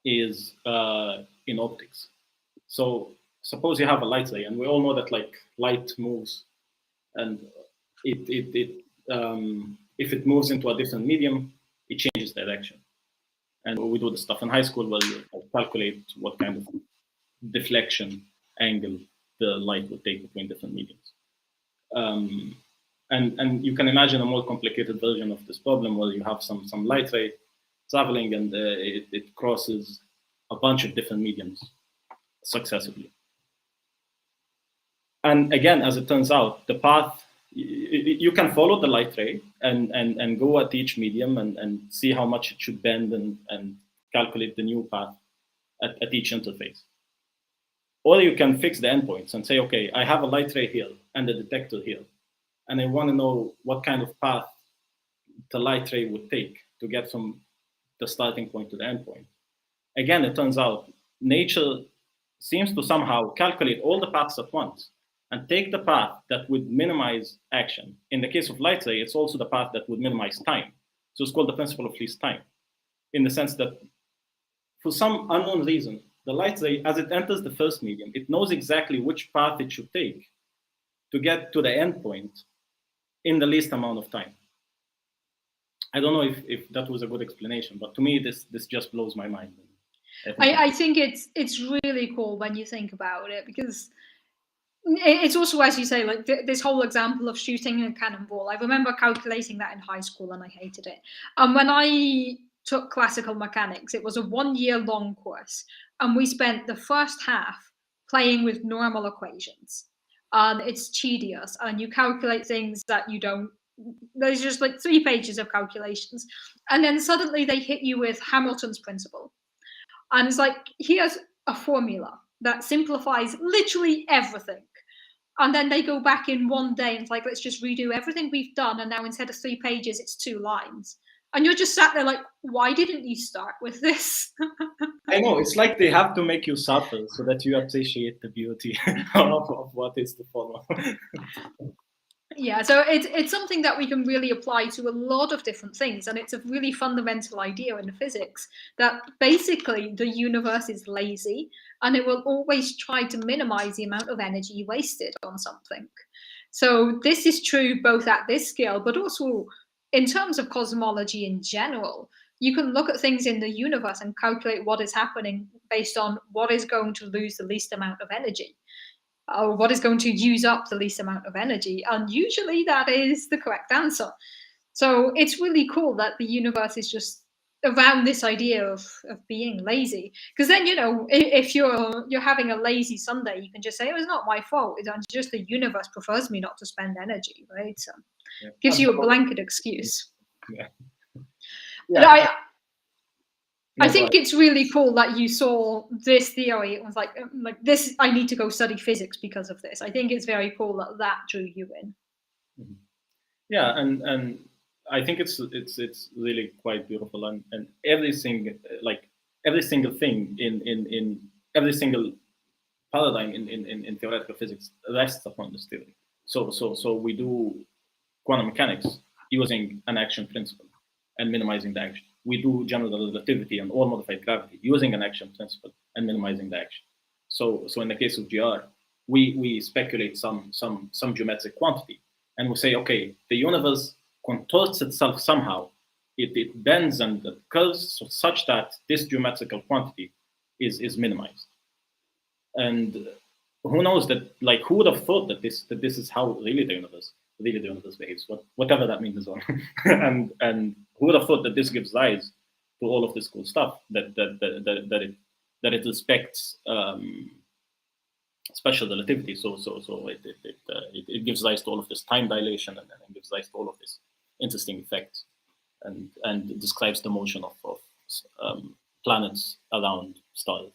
is in optics. So suppose you have a light ray, and we all know that like light moves, and if it moves into a different medium, it changes direction. And we do the stuff in high school where you calculate what kind of deflection angle the light would take between different mediums. And you can imagine a more complicated version of this problem where you have some light ray traveling, and it crosses a bunch of different mediums successively. And again, as it turns out, the path, you can follow the light ray and go at each medium and see how much it should bend and calculate the new path at each interface. Or you can fix the endpoints and say, okay, I have a light ray here and a detector here, and I want to know what kind of path the light ray would take to get from the starting point to the endpoint. Again, it turns out nature seems to somehow calculate all the paths at once and take the path that would minimize action. In the case of light ray, it's also the path that would minimize time. So it's called the principle of least time, in the sense that for some unknown reason, the light ray, as it enters the first medium, it knows exactly which path it should take to get to the endpoint in the least amount of time. I don't know if that was a good explanation, but to me, this just blows my mind. I think it's really cool when you think about it, because it's also, as you say, like this whole example of shooting a cannonball. I remember calculating that in high school, and I hated it. When I took classical mechanics, it was a 1-year long course, and we spent the first half playing with normal equations. It's tedious, and you calculate things that you don't there's just like 3 pages of calculations, and then suddenly they hit you with Hamilton's principle, and it's like, here's a formula that simplifies literally everything. And then they go back in one day and it's like, let's just redo everything we've done, and now instead of 3 pages, it's 2 lines. And you're just sat there like, why didn't you start with this? I know, it's like they have to make you suffer so that you appreciate the beauty of what is to follow. Yeah, so it's something that we can really apply to a lot of different things, and it's a really fundamental idea in physics that basically the universe is lazy and it will always try to minimize the amount of energy wasted on something. So this is true both at this scale, but also in terms of cosmology in general. You can look at things in the universe and calculate what is happening based on what is going to lose the least amount of energy, or what is going to use up the least amount of energy. And usually that is the correct answer. So it's really cool that the universe is just around this idea of being lazy. Because then, if you're having a lazy Sunday, you can just say, oh, it's not my fault. It's just the universe prefers me not to spend energy, right? So Yeah. gives you a blanket excuse. Yeah. Yeah. I think it's really cool that you saw this theory. It was like this, I need to go study physics because of this. I think it's very cool that drew you in. Mm-hmm. Yeah, and I think it's really quite beautiful, and everything, like every single thing in every single paradigm in theoretical physics rests upon this theory. So we do quantum mechanics using an action principle and minimizing the action. We do general relativity and all modified gravity using an action principle and minimizing the action. So in the case of GR, we speculate some geometric quantity, and we say, okay, the universe contorts itself somehow. It bends and curves such that this geometrical quantity is minimized. And who knows that? Like, who would have thought that this is how really the universe behaves? Whatever that means as well. and who would have thought that this gives rise to all of this cool stuff? That it respects special relativity. So it gives rise to all of this time dilation, and then it gives rise to all of this interesting effects, and it describes the motion of planets around stars.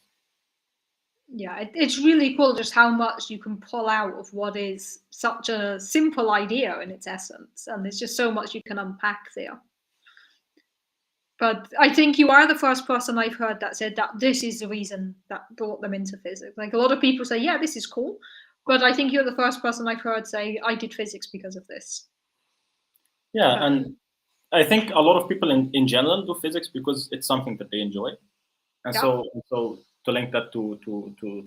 Yeah, it's really cool just how much you can pull out of what is such a simple idea in its essence, and there's just so much you can unpack there. But I think you are the first person I've heard that said that this is the reason that brought them into physics. Like, a lot of people say, yeah, this is cool, but I think you're the first person I've heard say, I did physics because of this. Yeah, and I think a lot of people in general do physics because it's something that they enjoy, and so to link that to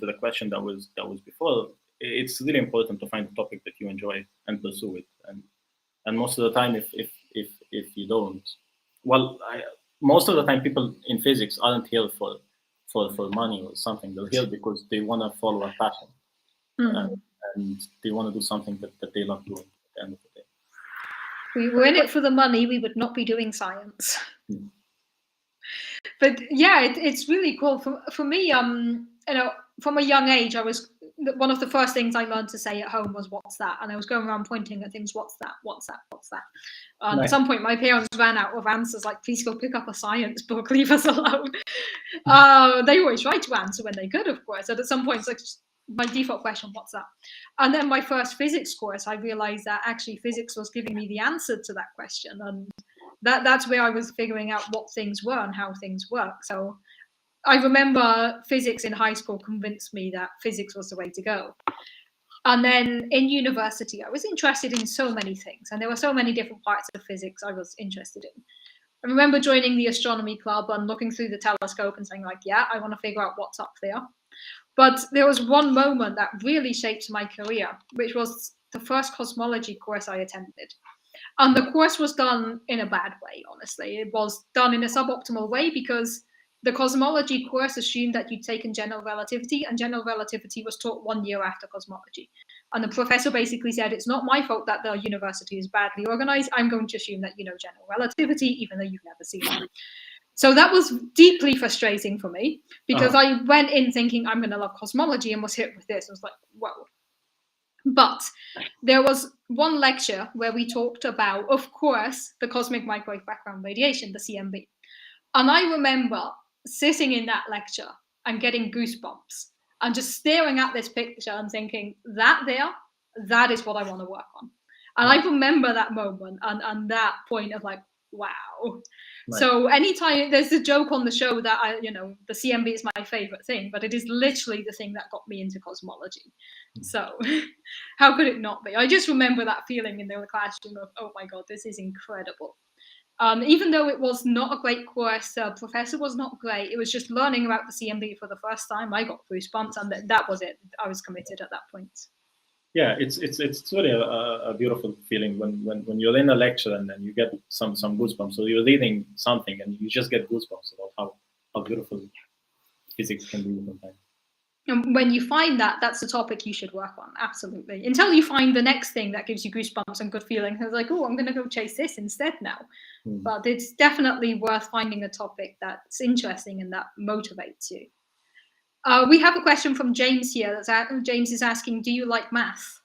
the question that was before, it's really important to find a topic that you enjoy and pursue it. And most of the time, if you don't, well, most of the time people in physics aren't here for money or something. They're here because they want to follow a passion, and they want to do something that they love doing at the end of the day. We were in it for the money. We would not be doing science. But yeah, it's really cool. For me, from a young age, one of the first things I learned to say at home was "What's that?" And I was going around pointing at things. What's that? What's that? What's that? And nice. At some point, my parents ran out of answers. Like, please go pick up a science book. Leave us alone. They always tried to answer when they could, of course. And at some point, it's like my default question, "What's that?" And then my first physics course, I realized that actually physics was giving me the answer to that question, and that's where I was figuring out what things were and how things work. So I remember physics in high school convinced me that physics was the way to go. And then in university, I was interested in so many things, and there were so many different parts of physics I was interested in. I remember joining the astronomy club and looking through the telescope and saying, like, yeah, I want to figure out what's up there. But there was one moment that really shaped my career, which was the first cosmology course I attended. And the course was done in a bad way, honestly. It was done in a suboptimal way because the cosmology course assumed that you'd taken general relativity, and general relativity was taught 1 year after cosmology. And the professor basically said, it's not my fault that the university is badly organized. I'm going to assume that you know general relativity, even though you've never seen it. So that was deeply frustrating for me because I went in thinking I'm going to love cosmology and was hit with this. I was like, whoa. But there was one lecture where we talked about, of course, the cosmic microwave background radiation, the CMB. And I remember sitting in that lecture and getting goosebumps and just staring at this picture and thinking, that is what I want to work on. And I remember that moment and that point of like, wow. Right. So anytime there's a joke on the show that the CMB is my favorite thing, but it is literally the thing that got me into cosmology. So how could it not be? I just remember that feeling in the classroom of, oh my God, this is incredible. Even though it was not a great course, the professor was not great. It was just learning about the CMB for the first time. I got goosebumps, and that was it. I was committed at that point. Yeah, it's really a beautiful feeling when you're in a lecture and then you get some goosebumps. So you're reading something and you just get goosebumps about how beautiful physics can be sometimes. And when you find that, that's the topic you should work on, absolutely. Until you find the next thing that gives you goosebumps and good feelings. It's like, oh, I'm going to go chase this instead now. But it's definitely worth finding a topic that's interesting and that motivates you. We have a question from James here. James is asking, do you like math?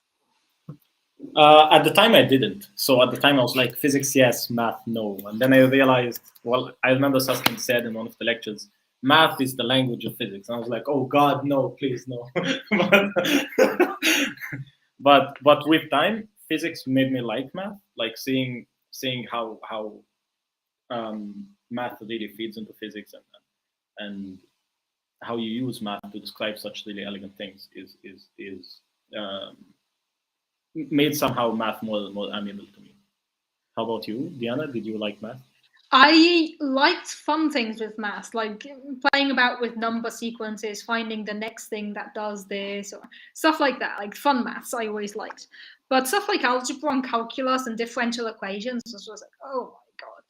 At the time, I didn't. So at the time, I was like, physics, yes, math, no. And then I realized, well, I remember Susskind said in one of the lectures, math is the language of physics. And I was like, oh God, no, please, no. but with time, physics made me like math, like seeing how math really feeds into physics and how you use math to describe such really elegant things is made somehow math more amiable to me. How about you, Diana? Did you like math? I liked fun things with math, like playing about with number sequences, finding the next thing that does this, or stuff like that, like fun maths I always liked. But stuff like algebra and calculus and differential equations was like, oh my God.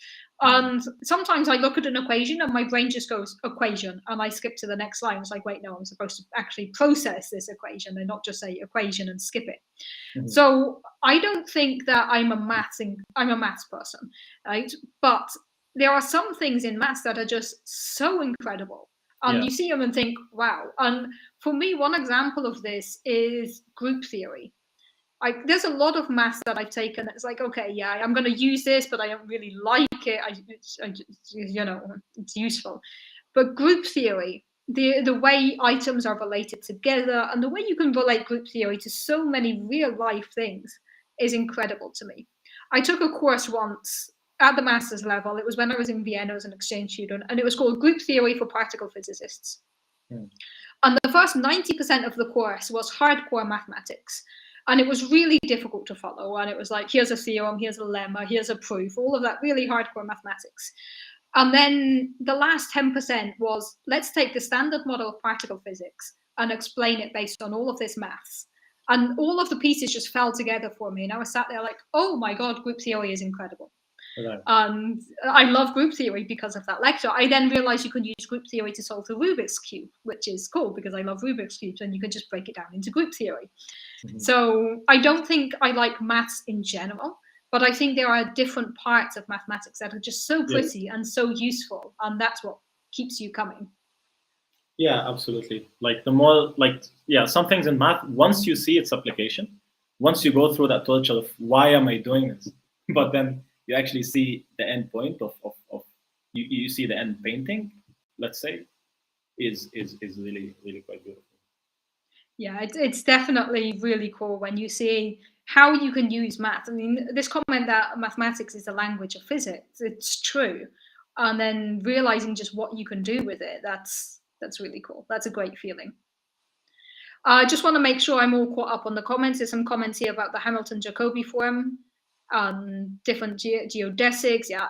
And sometimes I look at an equation and my brain just goes, equation, and I skip to the next line. It's like, wait, no, I'm supposed to actually process this equation and not just say equation and skip it. So I don't think that I'm a maths person, right? But there are some things in maths that are just so incredible. And you see them and think, wow. And for me, one example of this is group theory. There's a lot of maths that I've taken. It's like, okay, yeah, I'm going to use this, but I don't really like it. It's useful. But group theory, the way items are related together and the way you can relate group theory to so many real life things is incredible to me. I took a course once at the master's level. It was when I was in Vienna as an exchange student, and it was called Group Theory for Particle Physicists. And the first 90% of the course was hardcore mathematics. And it was really difficult to follow. And it was like, here's a theorem, here's a lemma, here's a proof, all of that really hardcore mathematics. And then the last 10% was, let's take the standard model of particle physics and explain it based on all of this maths. And all of the pieces just fell together for me. And I was sat there like, oh my God, group theory is incredible. And I love group theory because of that lecture. I then realized you can use group theory to solve the Rubik's Cube, which is cool because I love Rubik's Cubes, and you can just break it down into group theory. So I don't think I like maths in general, but I think there are different parts of mathematics that are just so pretty and so useful, and that's what keeps you coming. Yeah, absolutely. Like the more, some things in math, once you see its application, once you go through that torture of why am I doing this, but then you actually see the end point of you see the end painting, let's say, is really, really quite beautiful. Yeah, it's definitely really cool when you see how you can use math. I mean, this comment that mathematics is the language of physics, it's true. And then realizing just what you can do with it, that's really cool. That's a great feeling. I just want to make sure I'm all caught up on the comments. There's some comments here about the Hamilton-Jacobi form, different geodesics. Yeah,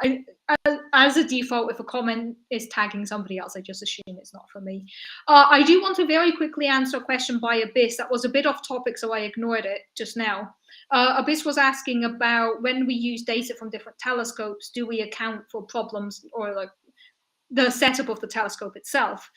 as a default, if a comment is tagging somebody else, I just assume it's not for me. I do want to very quickly answer a question by Abyss that was a bit off topic, so I ignored it just now. Abyss was asking about when we use data from different telescopes, do we account for problems or like the setup of the telescope itself?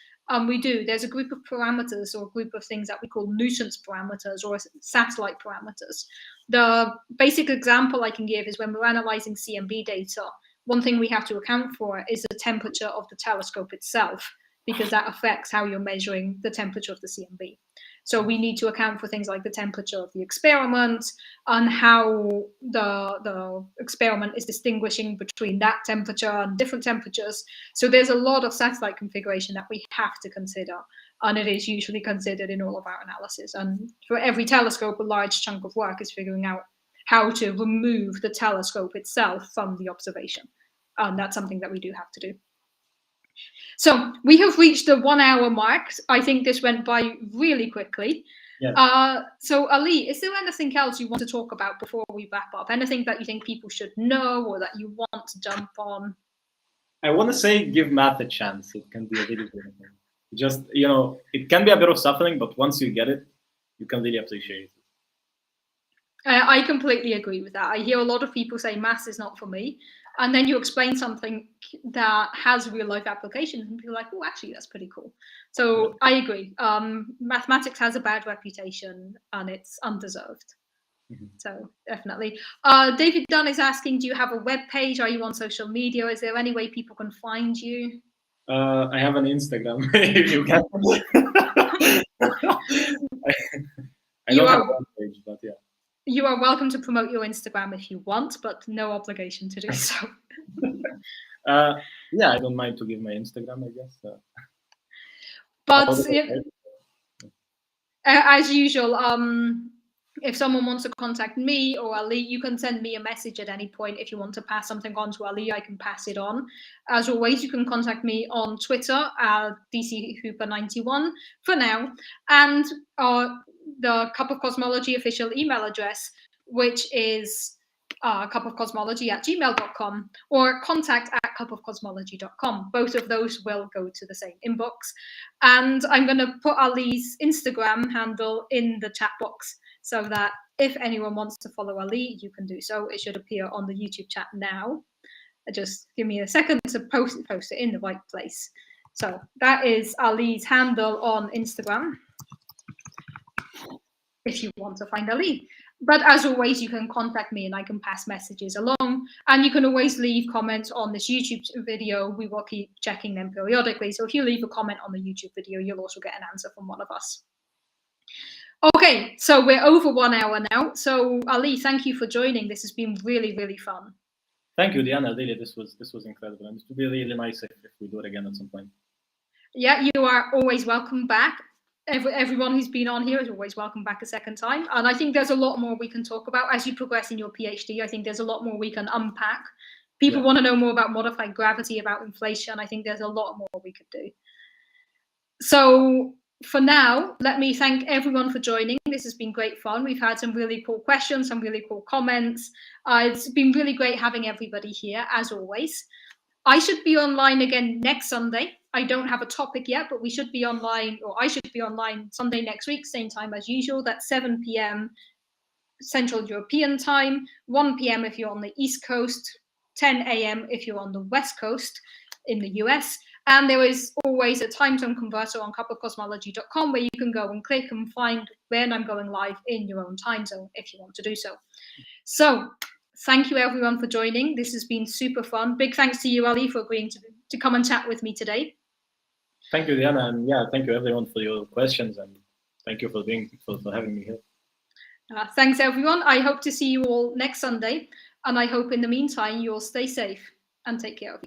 We do. There's a group of parameters or a group of things that we call nuisance parameters or satellite parameters. The basic example I can give is when we're analyzing CMB data, one thing we have to account for is the temperature of the telescope itself, because that affects how you're measuring the temperature of the CMB. So we need to account for things like the temperature of the experiment and how the experiment is distinguishing between that temperature and different temperatures. So there's a lot of satellite configuration that we have to consider, and it is usually considered in all of our analysis. And for every telescope, a large chunk of work is figuring out how to remove the telescope itself from the observation. And that's something that we do have to do. So we have reached the 1 hour mark. I think this went by really quickly. Yeah. So Ali, is there anything else you want to talk about before we wrap up? Anything that you think people should know or that you want to jump on? I want to say give math a chance. It can be a really good thing. Just, it can be a bit of suffering, but once you get it, you can really appreciate it. I completely agree with that. I hear a lot of people say maths is not for me. And then you explain something that has real life applications and people are like, oh, actually, that's pretty cool. So I agree. Mathematics has a bad reputation and it's undeserved. Mm-hmm. So definitely. David Dunn is asking, do you have a web page? Are you on social media? Is there any way people can find you? I have an Instagram. If you can. I don't have a web page, but yeah. You are welcome to promote your Instagram if you want, but no obligation to do so. Yeah, I don't mind to give my Instagram, I guess. But as usual, if someone wants to contact me or Ali, you can send me a message at any point. If you want to pass something on to Ali, I can pass it on. As always, you can contact me on Twitter at DCHooper91 for now. And the Cup of Cosmology official email address, which is cupofcosmology@gmail.com or contact@cupofcosmology.com. Both of those will go to the same inbox. And I'm going to put Ali's Instagram handle in the chat box so that if anyone wants to follow Ali, you can do so. It should appear on the YouTube chat now. Just give me a second to post it in the right place. So that is Ali's handle on Instagram, if you want to find Ali. But as always, you can contact me and I can pass messages along. And you can always leave comments on this YouTube video. We will keep checking them periodically. So if you leave a comment on the YouTube video, you'll also get an answer from one of us. Okay, so we're over 1 hour now. So Ali, thank you for joining. This has been really, really fun. Thank you, Diana. Really, this was incredible. And it would be really nice if we do it again at some point. Yeah, you are always welcome back. Everyone who's been on here is always welcome back a second time. And I think there's a lot more we can talk about as you progress in your PhD. I think there's a lot more we can unpack. People want to know more about modified gravity, about inflation. I think there's a lot more we could do. So for now, let me thank everyone for joining. This has been great fun. We've had some really cool questions, some really cool comments. It's been really great having everybody here, as always. I should be online again next Sunday. I don't have a topic yet, but we should be online, or I should be online Sunday next week, same time as usual. That's 7 p.m. Central European time, 1 p.m. if you're on the East Coast, 10 a.m. if you're on the West Coast in the US. And there is always a time zone converter on cupofcosmology.com where you can go and click and find when I'm going live in your own time zone if you want to do so. So thank you everyone for joining. This has been super fun. Big thanks to you, Ali, for agreeing to come and chat with me today. Thank you, Diana, and yeah, thank you everyone for your questions, and thank you for having me here. Thanks everyone. I hope to see you all next Sunday, and I hope in the meantime you all stay safe and take care of you.